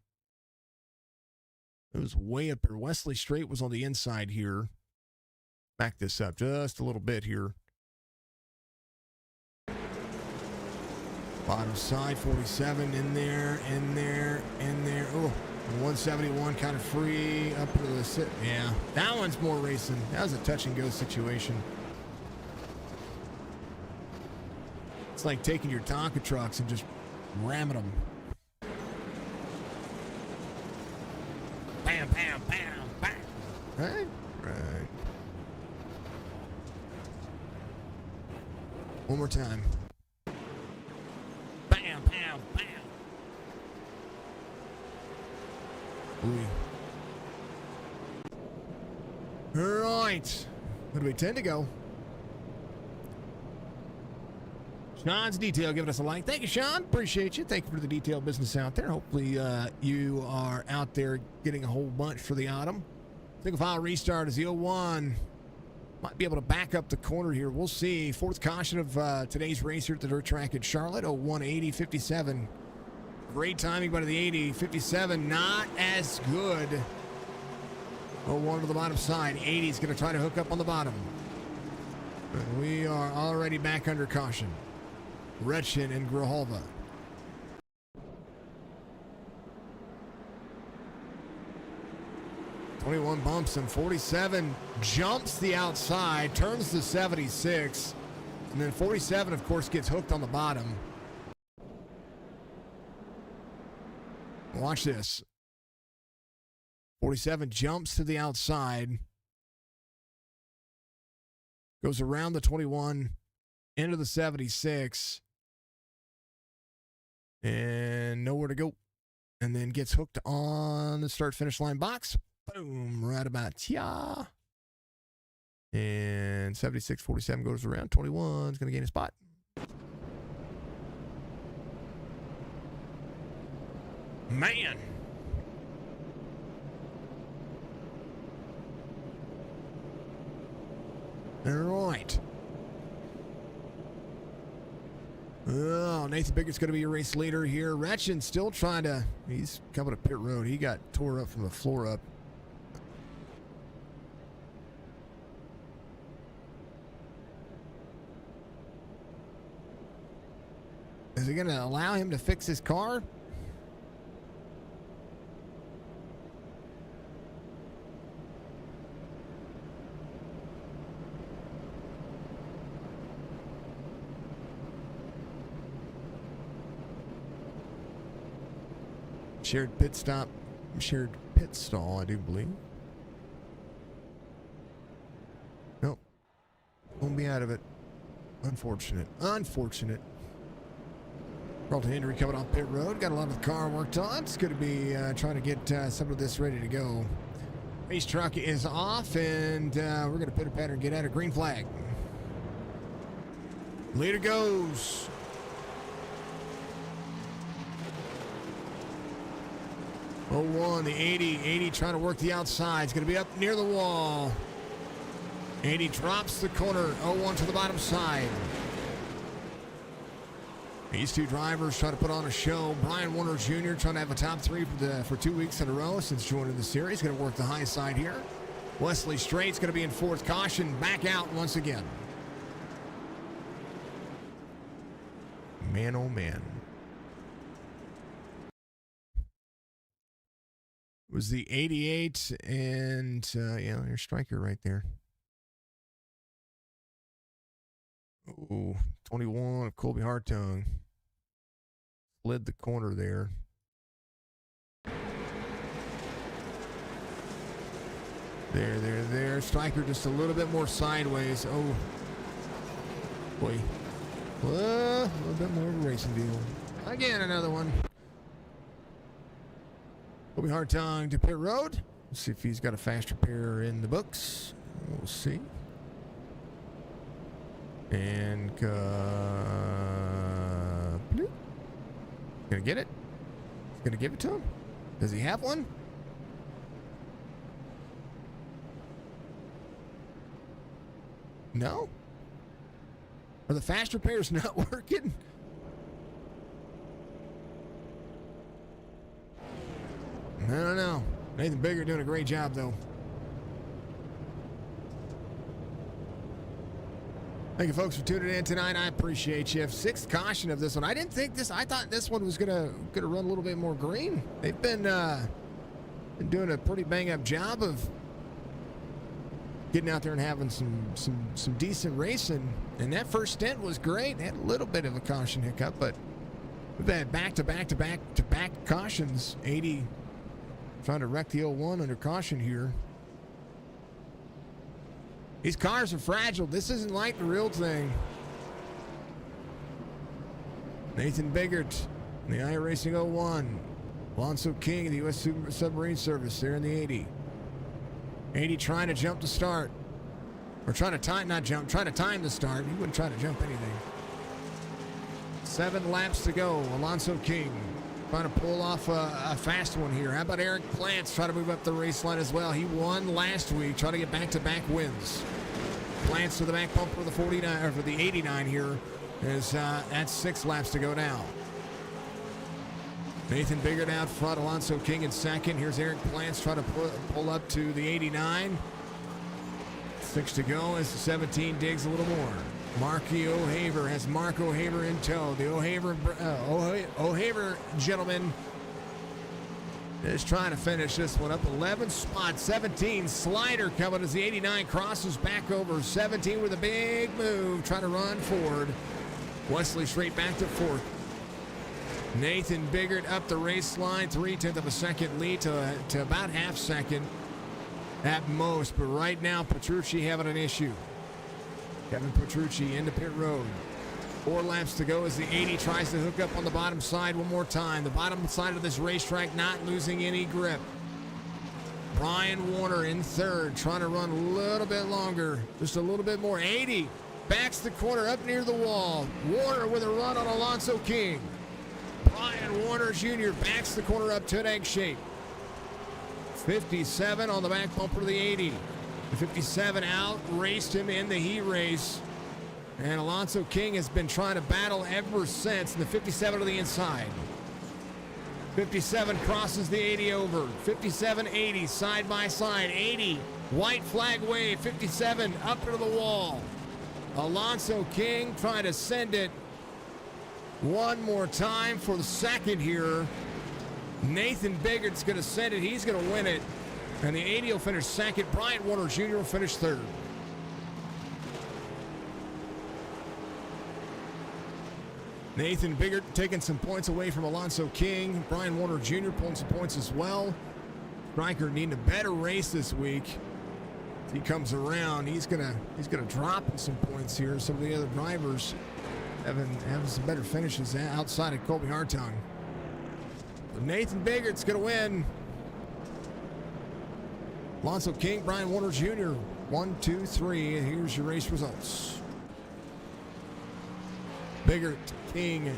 It was way up here. Wesley Strait was on the inside here. Back this up just a little bit here. Bottom side, 47 in there. Oh, 171 kind of free up to the sit. Yeah, that one's more racing. That was a touch and go situation. It's like taking your Tonka trucks and just ramming them. Bam, bam, bam, bam. Right? Right. One more time. Bam, bam, bam. Ooh. All right. What do we tend to go? Sean's Detail giving us a like. Thank you, Sean. Appreciate you. Thank you for the detail business out there. Hopefully you are out there getting a whole bunch for the autumn. Single file restart is the 01. Might be able to back up the corner here. We'll see. Fourth caution of today's race here at the dirt track at Charlotte. 01, 80, 57. Great timing by the 80. 57, not as good. 01 to the bottom side. 80 is going to try to hook up on the bottom. And we are already back under caution. Retchen and Grijalva. $21 bumps and 47 jumps the outside, turns to 76, and then 47, of course, gets hooked on the bottom. Watch this. 47 jumps to the outside, goes around the 21, into the 76, and nowhere to go, and then gets hooked on the start-finish line box. Boom, right about here. And 76, 47 goes around. 21 is going to gain a spot. Man. All right. Oh, Nathan Biggert's going to be your race leader here. Retchen still trying to, he's coming to pit road. He got tore up from the floor up. Is it going to allow him to fix his car? Shared pit stop, shared pit stall, I do believe. Nope. Won't be out of it. Unfortunate. Unfortunate. Carlton Henry coming off pit road. Got a lot of the car worked on. It's going to be trying to get some of this ready to go. Race truck is off, and we're going to pit a pattern, get out of green flag. Leader goes. 01, the 80. 80 trying to work the outside. It's going to be up near the wall. 80 drops the corner. 01 to the bottom side. These two drivers try to put on a show. Brian Warner Jr. trying to have a top three for 2 weeks in a row since joining the series. Going to work the high side here. Wesley Straight's going to be in fourth. Caution back out once again. Man, oh man. It was the 88 and, yeah, there's Striker right there. Oh, 21 of Colby Hartung. Slid the corner there. There. Striker just a little bit more sideways. Oh, boy. A little bit more of a racing deal. Again, another one. Colby Hartung to pit road. Let's see if he's got a faster pair in the books. We'll see. And gonna get it. He's gonna give it to him. Does he have one? No? Are the faster pairs not working? I don't know. Nathan Bigger doing a great job, though. Thank you, folks, for tuning in tonight. I appreciate you. Sixth caution of this one. I thought this one was gonna run a little bit more green. They've been doing a pretty bang-up job of getting out there and having some decent racing. And that first stint was great. They had a little bit of a caution hiccup, but we've had back-to-back cautions. 80 trying to wreck the 01 under caution here. These cars are fragile. This isn't like the real thing. Nathan Biggert in the iRacing 01. Alonso King of the U.S. Submarine Service there in the 80. 80 trying to jump the start. Or trying to time the start. He wouldn't try to jump anything. 7 laps to go. Alonso King trying to pull off a fast one here. How about Eric Plants trying to move up the race line as well? He won last week, trying to get back-to-back wins. Plants to the back bumper of the 49 or for the 89 here. That's 6 laps to go now. Nathan Biggert out front, Alonso King in second. Here's Eric Plants trying to pull up to the 89. 6 to go as the 17 digs a little more. Marky O'Haver has Mark O'Haver in tow. The O'Haver gentleman is trying to finish this one up. 11 spot, 17 slider coming as the 89 crosses back over. 17 with a big move, trying to run forward. Wesley straight back to fourth. Nathan Biggert up the race line, 3/10 of a second lead to about half second at most. But right now, Petrucci having an issue. Kevin Petrucci into pit road. 4 laps to go as the 80 tries to hook up on the bottom side one more time. The bottom side of this racetrack not losing any grip. Brian Warner in third, trying to run a little bit longer, just a little bit more. 80 backs the corner up near the wall. Warner with a run on Alonso King. Brian Warner Jr. backs the corner up to an egg shape. 57 on the back bumper of the 80. The 57 out raced him in the heat race. And Alonso King has been trying to battle ever since. And the 57 to the inside. 57 crosses the 80 over. 57, 80 side by side. 80 white flag wave. 57 up to the wall. Alonso King trying to send it one more time for the second here. Nathan Biggert's going to send it. He's going to win it. And the 80 will finish second. Brian Warner Jr. will finish third. Nathan Biggert taking some points away from Alonso King. Brian Warner Jr. pulling some points as well. Striker needing a better race this week. If he comes around, he's gonna drop in some points here. Some of the other drivers having some better finishes outside of Colby Hartung. But Nathan Biggert's gonna win. Alonso King, Brian Warner Jr. 1, 2, 3. And here's your race results. Biggert, King,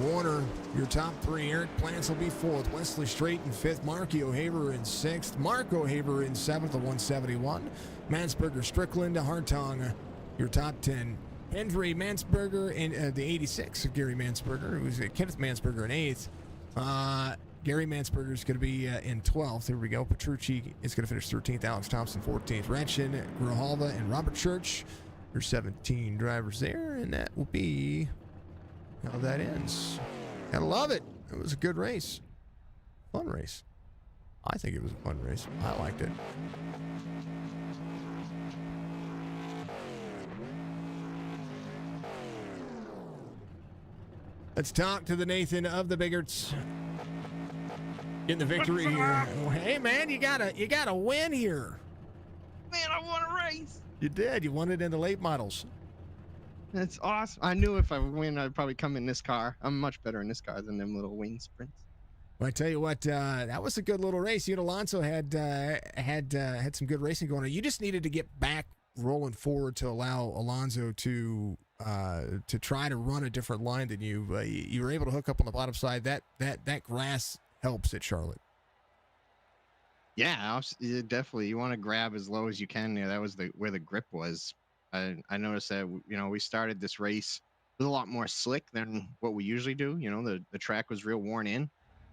Warner, your top three. Eric Plants will be fourth. Wesley Straight in fifth. Marky O'Haver in sixth. Mark O'Haver in seventh, the 171. Mansberger, Strickland, Hartong, your top 10. Hendry Mansberger in the 86 of Gary Mansberger, who's Kenneth Mansberger in eighth. Gary Mansberger is going to be in 12th. There we go. Petrucci is going to finish 13th. Alex Thompson 14th. Ratchin, Grijalva, and Robert Church, your 17 drivers there, and that will be how that ends. Gotta love it. It was a good race. Fun race. I think it was a fun race. I liked it. Let's talk to the Nathan of the Biggarts. Getting the victory here. Oh, hey man, you gotta win here. Man, I won a race. You did. You won it in the late models. That's awesome. I knew if I would win, I'd probably come in this car. I'm much better in this car than them little wing sprints. Well, I tell you what, that was a good little race. You and Alonso had some good racing going on. You just needed to get back rolling forward to allow Alonso to try to run a different line than you. You were able to hook up on the bottom side. That grass helps at Charlotte. Yeah, definitely. You want to grab as low as you can there. That was where the grip was. I noticed that we started this race with a lot more slick than what we usually do. The track was real worn in,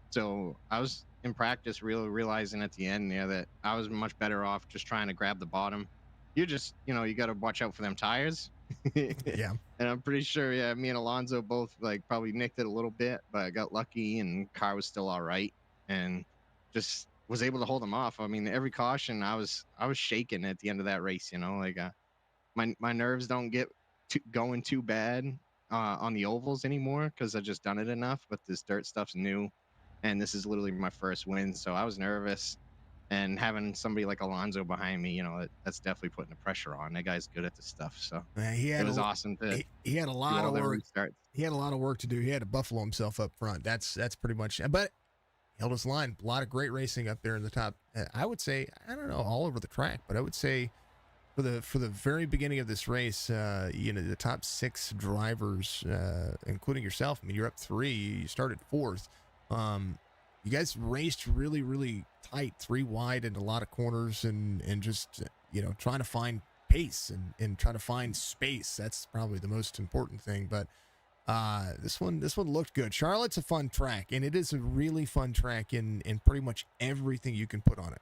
so I was in practice realizing at the end there that I was much better off just trying to grab the bottom. You got to watch out for them tires. Yeah. And I'm pretty sure, me and Alonso both probably nicked it a little bit, but I got lucky and car was still all right and just was able to hold them off. I mean, every caution I was shaking at the end of that race. My nerves don't get going too bad on the ovals anymore because I've just done it enough. But this dirt stuff's new, and this is literally my first win, so I was nervous. And having somebody like Alonso behind me, that's definitely putting the pressure on. That guy's good at this stuff, so it was awesome to. He had a lot of work. He had a lot of work to do. He had to buffalo himself up front. That's pretty much. But he held his line. A lot of great racing up there in the top. I would say, I don't know, all over the track, but I would say for the very beginning of this race, the top six drivers, including yourself. I mean, you're up 3. You started 4th. You guys raced really, really tight, 3 wide in a lot of corners and just, trying to find pace and trying to find space. That's probably the most important thing. But this one looked good. Charlotte's a fun track, and it is a really fun track in pretty much everything you can put on it.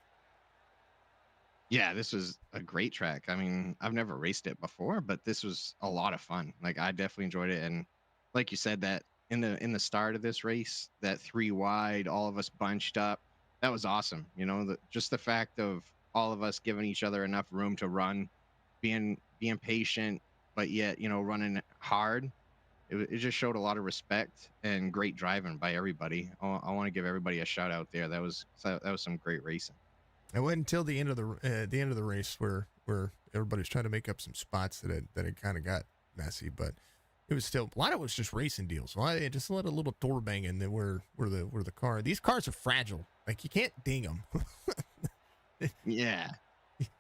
Yeah, this was a great track. I mean, I've never raced it before, but this was a lot of fun. I definitely enjoyed it. And like you said, that in the start of this race, that 3 wide, all of us bunched up, that was awesome. Just the fact of all of us giving each other enough room to run, being patient, but yet running hard. It just showed a lot of respect and great driving by everybody. I want to give everybody a shout out there. That was some great racing. It wasn't until the end of the race where everybody's trying to make up some spots that it kind of got messy, but it was still a lot of it was just racing deals. So I just let a little door bang in there where the car. These cars are fragile. Like you can't ding them. Yeah,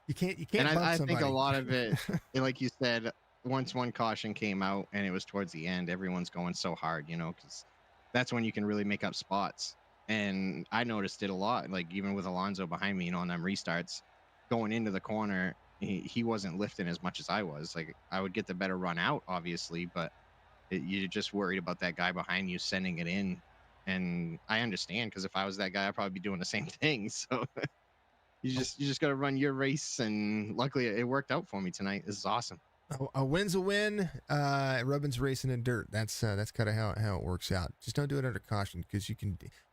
you can't. And bump I somebody. think a lot of it, like you said, once one caution came out and it was towards the end, everyone's going so hard, because that's when you can really make up spots. And I noticed it a lot, like even with Alonso behind me, on them restarts, going into the corner, he wasn't lifting as much as I was. Like I would get the better run out, obviously, but you're just worried about that guy behind you sending it in. And I understand, because if I was that guy, I'd probably be doing the same thing. So you just got to run your race, and luckily it worked out for me tonight. This is awesome. A win's a win. Rubbin's racing in dirt. That's kind of how it works out. Just don't do it under caution, because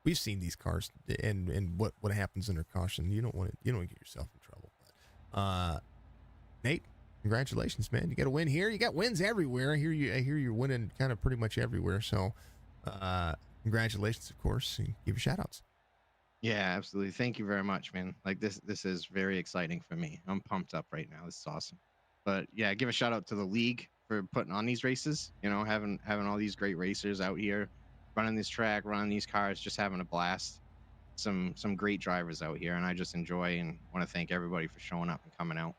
we've seen these cars and what happens under caution. You don't want to get yourself in trouble. But Nate, congratulations, man. You got a win here. You got wins everywhere. I hear you're winning kind of pretty much everywhere. So congratulations, of course. And give you shout outs. Yeah, absolutely. Thank you very much, man. Like this is very exciting for me. I'm pumped up right now. This is awesome. But yeah, give a shout out to the league for putting on these races. Having all these great racers out here running this track, running these cars, just having a blast. Some great drivers out here, and I just enjoy and want to thank everybody for showing up and coming out.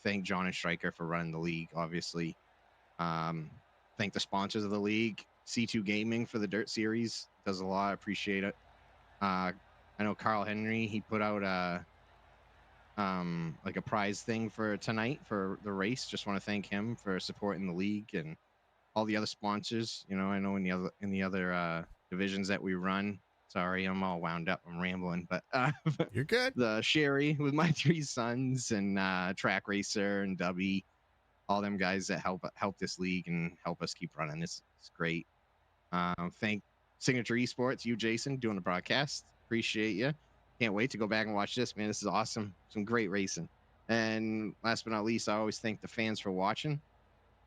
Thank John and Stryker for running the league, obviously. Thank the sponsors of the league. C2 Gaming for the Dirt Series. Does a lot. I appreciate it. I know Carl Henry, he put out like a prize thing for tonight for the race. Just want to thank him for supporting the league and all the other sponsors. You know, I know in the other divisions that we run. Sorry, I'm all wound up. I'm rambling, but You're good. the Sherry with my three sons and Track Racer and Dubby, all them guys that help this league and help us keep running. It's great. Thank Signature Esports, you Jason, doing the broadcast. Appreciate you. Can't wait to go back and watch this, man. This is awesome. Some great racing. And last but not least, I always thank the fans for watching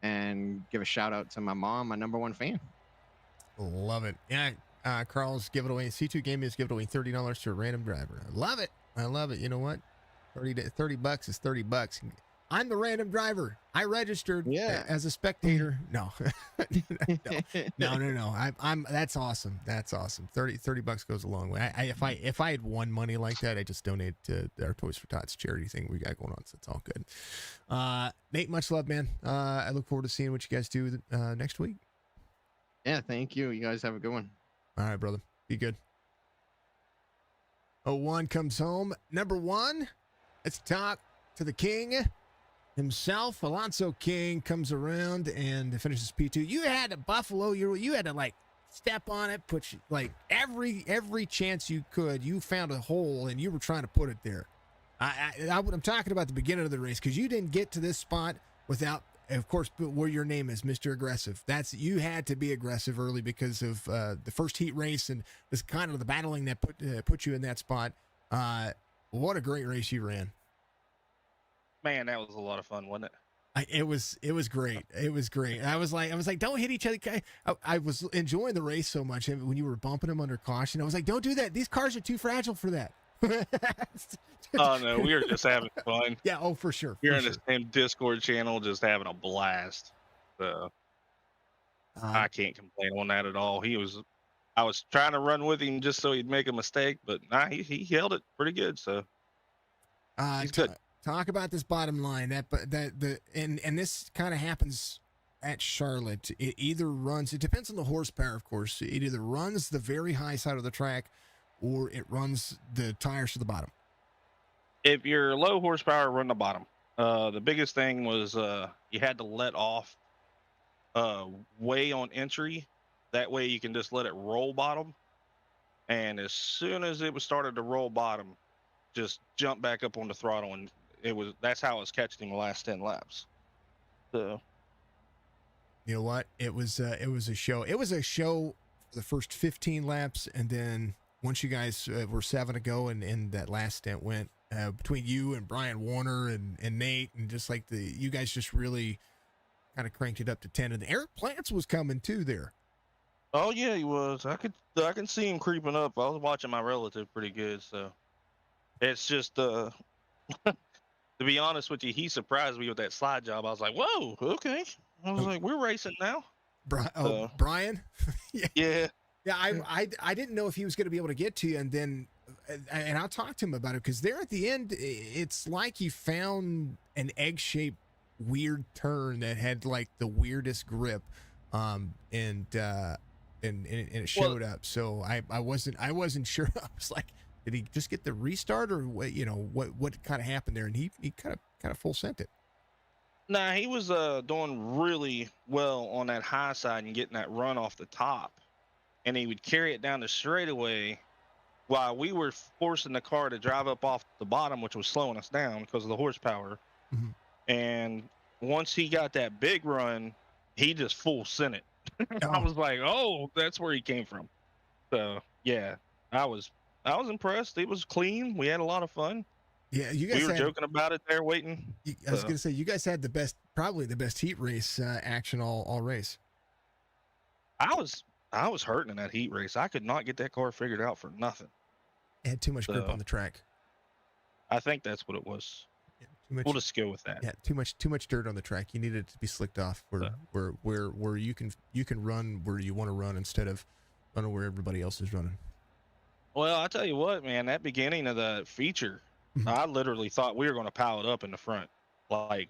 and give a shout out to my mom, my number 1 fan. Love it. Yeah, Carl's giving away, C2 Gaming is giving away $30 to a random driver. I love it. I love it. You know what? 30 bucks is 30 bucks. I'm the random driver. I registered as a spectator. No. No. I'm that's awesome. That's awesome. 30 bucks goes a long way. If I had won money like that, I just donate to our Toys for Tots charity thing we got going on, so it's all good. Nate, much love, man. I look forward to seeing what you guys do next week. Yeah, thank you. You guys have a good one. All right, brother. Be good. 01 comes home. Number 1, let's talk to the king himself. Alonso King comes around and finishes P2. You had to Buffalo. You had to like step on it, put like every chance you could. You found a hole and you were trying to put it there. I'm talking about the beginning of the race because you didn't get to this spot without, of course, where your name is, Mr. Aggressive. You had to be aggressive early because of the first heat race and this kind of the battling that put you in that spot. What a great race you ran. Man, that was a lot of fun, wasn't it? It was great. It was great. I was like, don't hit each other. I was enjoying the race so much. And when you were bumping them under caution, I was like, don't do that. These cars are too fragile for that. Oh no, we were just having fun. Yeah. Oh, for sure. We're in the same Discord channel, just having a blast. So I can't complain on that at all. I was trying to run with him just so he'd make a mistake, but he held it pretty good. So he's good. Talk about this bottom line and this kind of happens at Charlotte. It either runs, it depends on the horsepower, of course. It either runs the very high side of the track or it runs the tires to the bottom. If you're low horsepower, run the bottom. The biggest thing was you had to let off way on entry. That way you can just let it roll bottom. And as soon as it was started to roll bottom, just jump back up on the throttle, and that's how I was catching the last 10 laps. So you know what? It was a show. It was a show for the first 15 laps, and then once you guys were 7 to go and that last stint went between you and Brian Warner and Nate, and just like you guys just really kind of cranked it up to 10. And Eric Plants was coming too there. Oh yeah, he was. I can see him creeping up. I was watching my relative pretty good, so it's just to be honest with you, he surprised me with that slide job. I was like, whoa, okay. I was like, we're racing now. Brian? Yeah. Yeah, I didn't know if he was going to be able to get to you, and I'll talk to him about it, because there at the end, it's like he found an egg-shaped weird turn that had like the weirdest grip, and it showed up. So I wasn't sure. I was like, did he just get the restart, or what? You know, what kind of happened there? And he kind of full sent it. Nah, he was doing really well on that high side and getting that run off the top, and he would carry it down the straightaway while we were forcing the car to drive up off the bottom, which was slowing us down because of the horsepower. Mm-hmm. And once he got that big run, he just full sent it. I was like, oh, that's where he came from. So yeah, I was impressed. It was clean. We had a lot of fun. Yeah, you guys were joking about it there, waiting. I was gonna say, you guys had probably the best heat race action all race. I was hurting in that heat race. I could not get that car figured out for nothing. It had too much grip on the track. I think that's what it was. Yeah, too much, we'll just go with that. Yeah, too much dirt on the track. You needed it to be slicked off where you can run where you want to run instead of running where everybody else is running. Well, I tell you what, man, that beginning of the feature, I literally thought we were going to pile it up in the front. Like,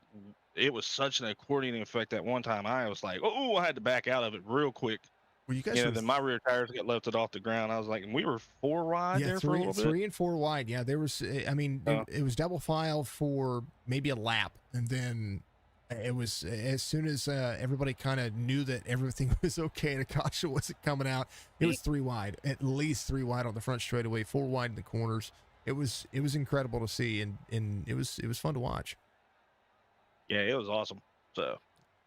it was such an accordion effect at one time. I was like, oh, I had to back out of it real quick Well, you guys You know, were then my rear tires got lifted off the ground. I was like, and we were 4 wide yeah, there for a little bit. 3 and 4 wide. Yeah, there was. I mean, it was double file for maybe a lap, and then it was as soon as everybody kind of knew that everything was okay and a caution wasn't coming out. It was 3 wide, at least 3 wide on the front straightaway, 4 wide in the corners. It was incredible to see, and it was fun to watch. Yeah, it was awesome. So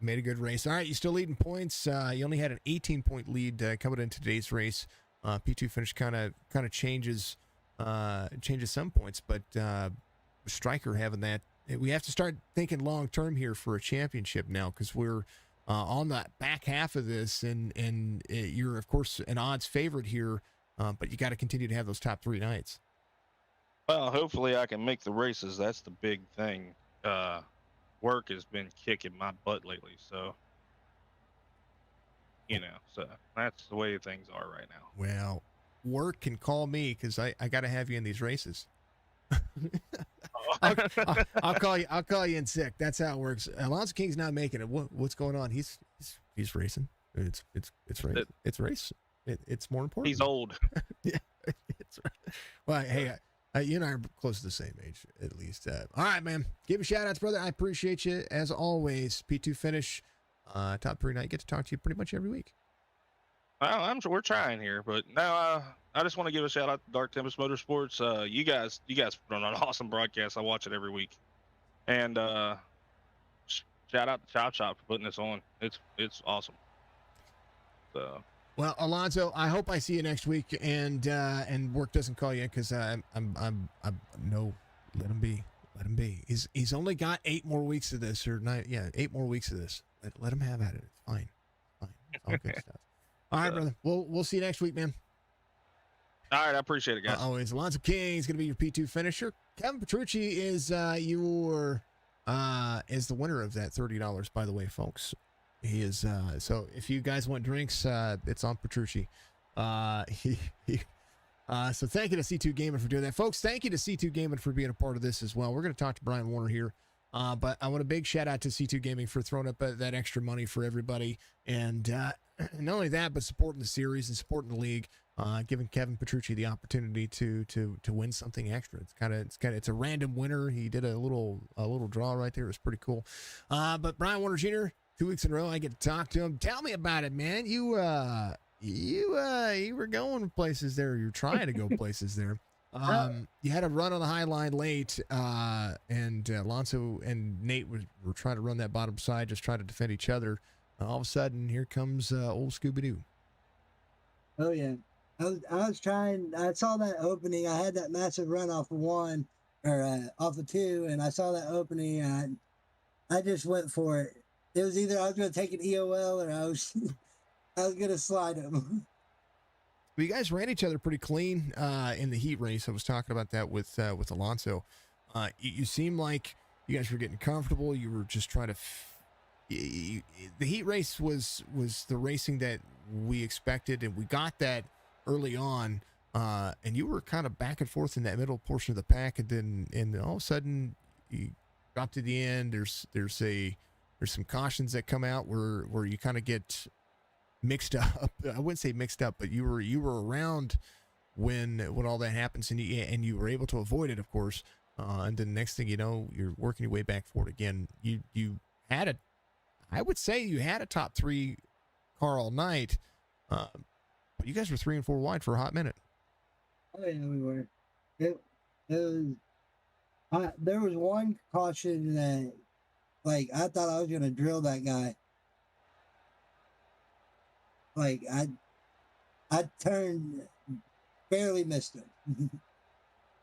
Made a good race. All right, you still leading points. You only had an 18-point lead coming into today's race. P2 finish kind of changes some points, but Stryker having that. We have to start thinking long term here for a championship now, because we're on the back half of this, and you're of course an odds favorite here, but you got to continue to have those top 3 nights. well, hopefully I can make the races. That's the big thing. Work has been kicking my butt lately, so so that's the way things are right now. Well, work can call me, because I got to have you in these races. I'll call you. I'll call you in sick. That's how it works. Alonso King's not making it. What's going on? He's racing. It's race. It's race. It's more important. He's old. Yeah. Well, hey, you and I are close to the same age, at least. All right, man. Give a shout outs, brother. I appreciate you as always. P2 finish, top 3 night. Get to talk to you pretty much every week. Well, we're trying here, but now I just want to give a shout out to Dark Tempest Motorsports. You guys put on an awesome broadcast. I watch it every week, and shout out to Chop Shop for putting this on. It's awesome. So. Well, Alonso, I hope I see you next week, and work doesn't call you, because I'm no, let him be. He's only got 8 more weeks of this, or 9. Yeah, 8 more weeks of this. Let him have at it. It's fine. It's all good stuff. All right, brother. We'll see you next week, man. All right, I appreciate it, guys. Always. Alonso King is going to be your P2 finisher. Kevin Petrucci is the winner of that $30, by the way, folks. He is. So if you guys want drinks, it's on Petrucci. So thank you to C2 Gaming for doing that, folks. Thank you to C2 Gaming for being a part of this as well. We're going to talk to Brian Warner here. But I want a big shout out to C2 Gaming for throwing up that extra money for everybody, and not only that, but supporting the series and supporting the league, giving Kevin Petrucci the opportunity to win something extra. It's a random winner. He did a little draw right there. It was pretty cool. But Brian Warner Jr., 2 weeks in a row, I get to talk to him. Tell me about it, man. You were going places there. You're trying to go places there. You had a run on the high line late, and Alonso and Nate were trying to run that bottom side, just trying to defend each other. All of a sudden, here comes old Scooby-Doo. Oh, yeah. I was trying. I saw that opening. I had that massive run off of 1, or off of 2, and I saw that opening, and I just went for it. It was either I was going to take an EOL, or I was going to slide him. Well, you guys ran each other pretty clean in the heat race. I was talking about that with Alonso. You seemed like you guys were getting comfortable. You were just trying to. The heat race was the racing that we expected, and we got that early on. And you were kind of back and forth in that middle portion of the pack, and then all of a sudden you drop to the end. There's some cautions that come out where you kind of get mixed up. I wouldn't say mixed up, but you were around when all that happens, and you were able to avoid it, of course. And then the next thing you know, you're working your way back for it again. You had I would say you had a top 3 car all night, but you guys were 3 and 4 wide for a hot minute. Oh yeah, we were. It was. There was one caution that, like, I thought I was gonna drill that guy. Like I turned, barely missed him.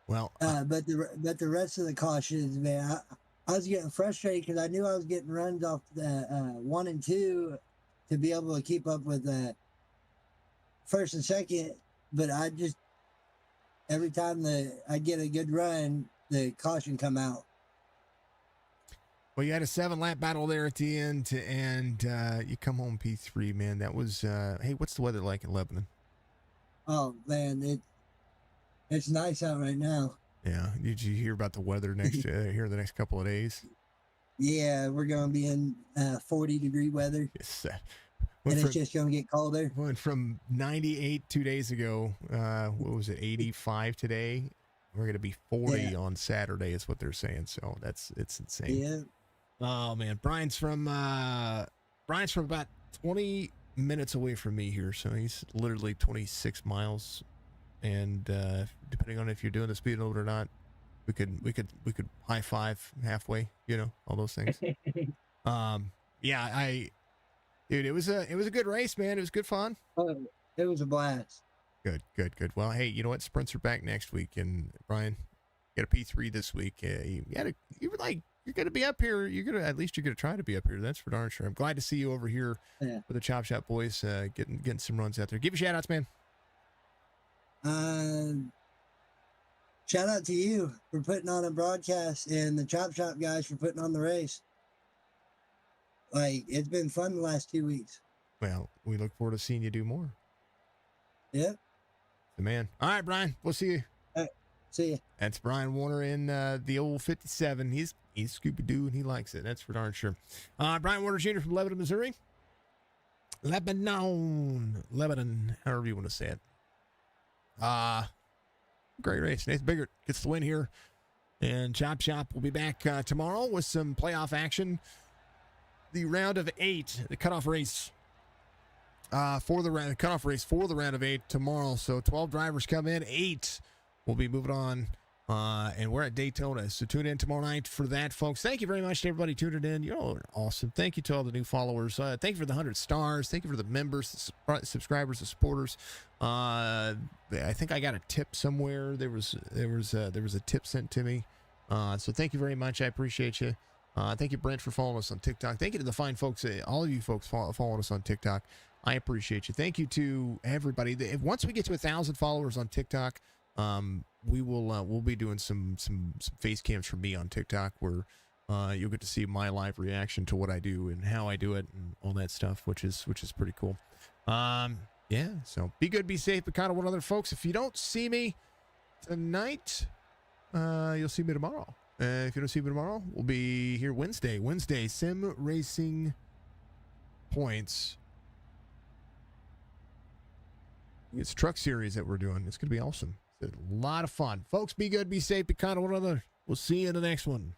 Well, but the rest of the cautions, man, I was getting frustrated because I knew I was getting runs off the 1 and 2 to be able to keep up with first and second. But I just, every time I get a good run, the caution come out. Well, you had a 7-lap battle there at the end, and you come home P3, man. That was, hey, what's the weather like in Lebanon? Oh, man, it's nice out right now. Yeah. Did you hear about the weather here the next couple of days? Yeah, we're going to be in 40-degree weather. Yes. and it's just going to get colder. Went from 98 2 days ago. What was it? 85 today. We're going to be 40 on Saturday, is what they're saying. So it's insane. Yeah. Oh man, Brian's from about 20 minutes away from me here, so he's literally 26 miles. And depending on if you're doing the speed limit or not, we could high five halfway. You know, all those things. Yeah, dude, it was a good race, man. It was good fun. Oh, it was a blast. Good. Well, hey, you know what? Sprints are back next week, and Brian, you got a P3 this week. You're gonna be up here. You're gonna try to be up here. That's for darn sure. I'm glad to see you over here with the Chop Shop boys, getting some runs out there. Give you shout outs, man. Shout out to you for putting on a broadcast, and the Chop Shop guys for putting on the race. Like, it's been fun the last 2 weeks. Well, we look forward to seeing you do more. Yep. The man. All right, Brian. We'll see you. All right. See you. That's Brian Warner in the old 57. He's Scooby-Doo, and he likes it. That's for darn sure. Brian Warner Jr. from Lebanon, Missouri. Lebanon, however you want to say it. Great race. Nathan Biggert gets the win here. And Chop Shop will be back tomorrow with some playoff action. The round of 8, the cutoff race. Cutoff race for the round of 8 tomorrow. So 12 drivers come in, 8 will be moving on, and we're at Daytona. So tune in tomorrow night for that, folks. Thank you very much to everybody tuning in. You're awesome. Thank you to all the new followers. Thank you for the 100 stars. Thank you for the members, the subscribers, the supporters. I think I got a tip somewhere. There was a tip sent to me. So thank you very much. I appreciate you. Thank you, Brent, for following us on TikTok. Thank you to the fine folks, all of you folks following us on TikTok. I appreciate you. Thank you to everybody. Once we get to 1,000 followers on TikTok, we'll be doing some face cams for me on TikTok where you'll get to see my live reaction to what I do and how I do it and all that stuff, which is pretty cool. Yeah. So be good, be safe, but kind of one other, folks. If you don't see me tonight, you'll see me tomorrow. If you don't see me tomorrow, we'll be here Wednesday. Sim Racing Points. It's truck series that we're doing. It's going to be awesome. It's a lot of fun. Folks, be good, be safe, be kind of one another. We'll see you in the next one.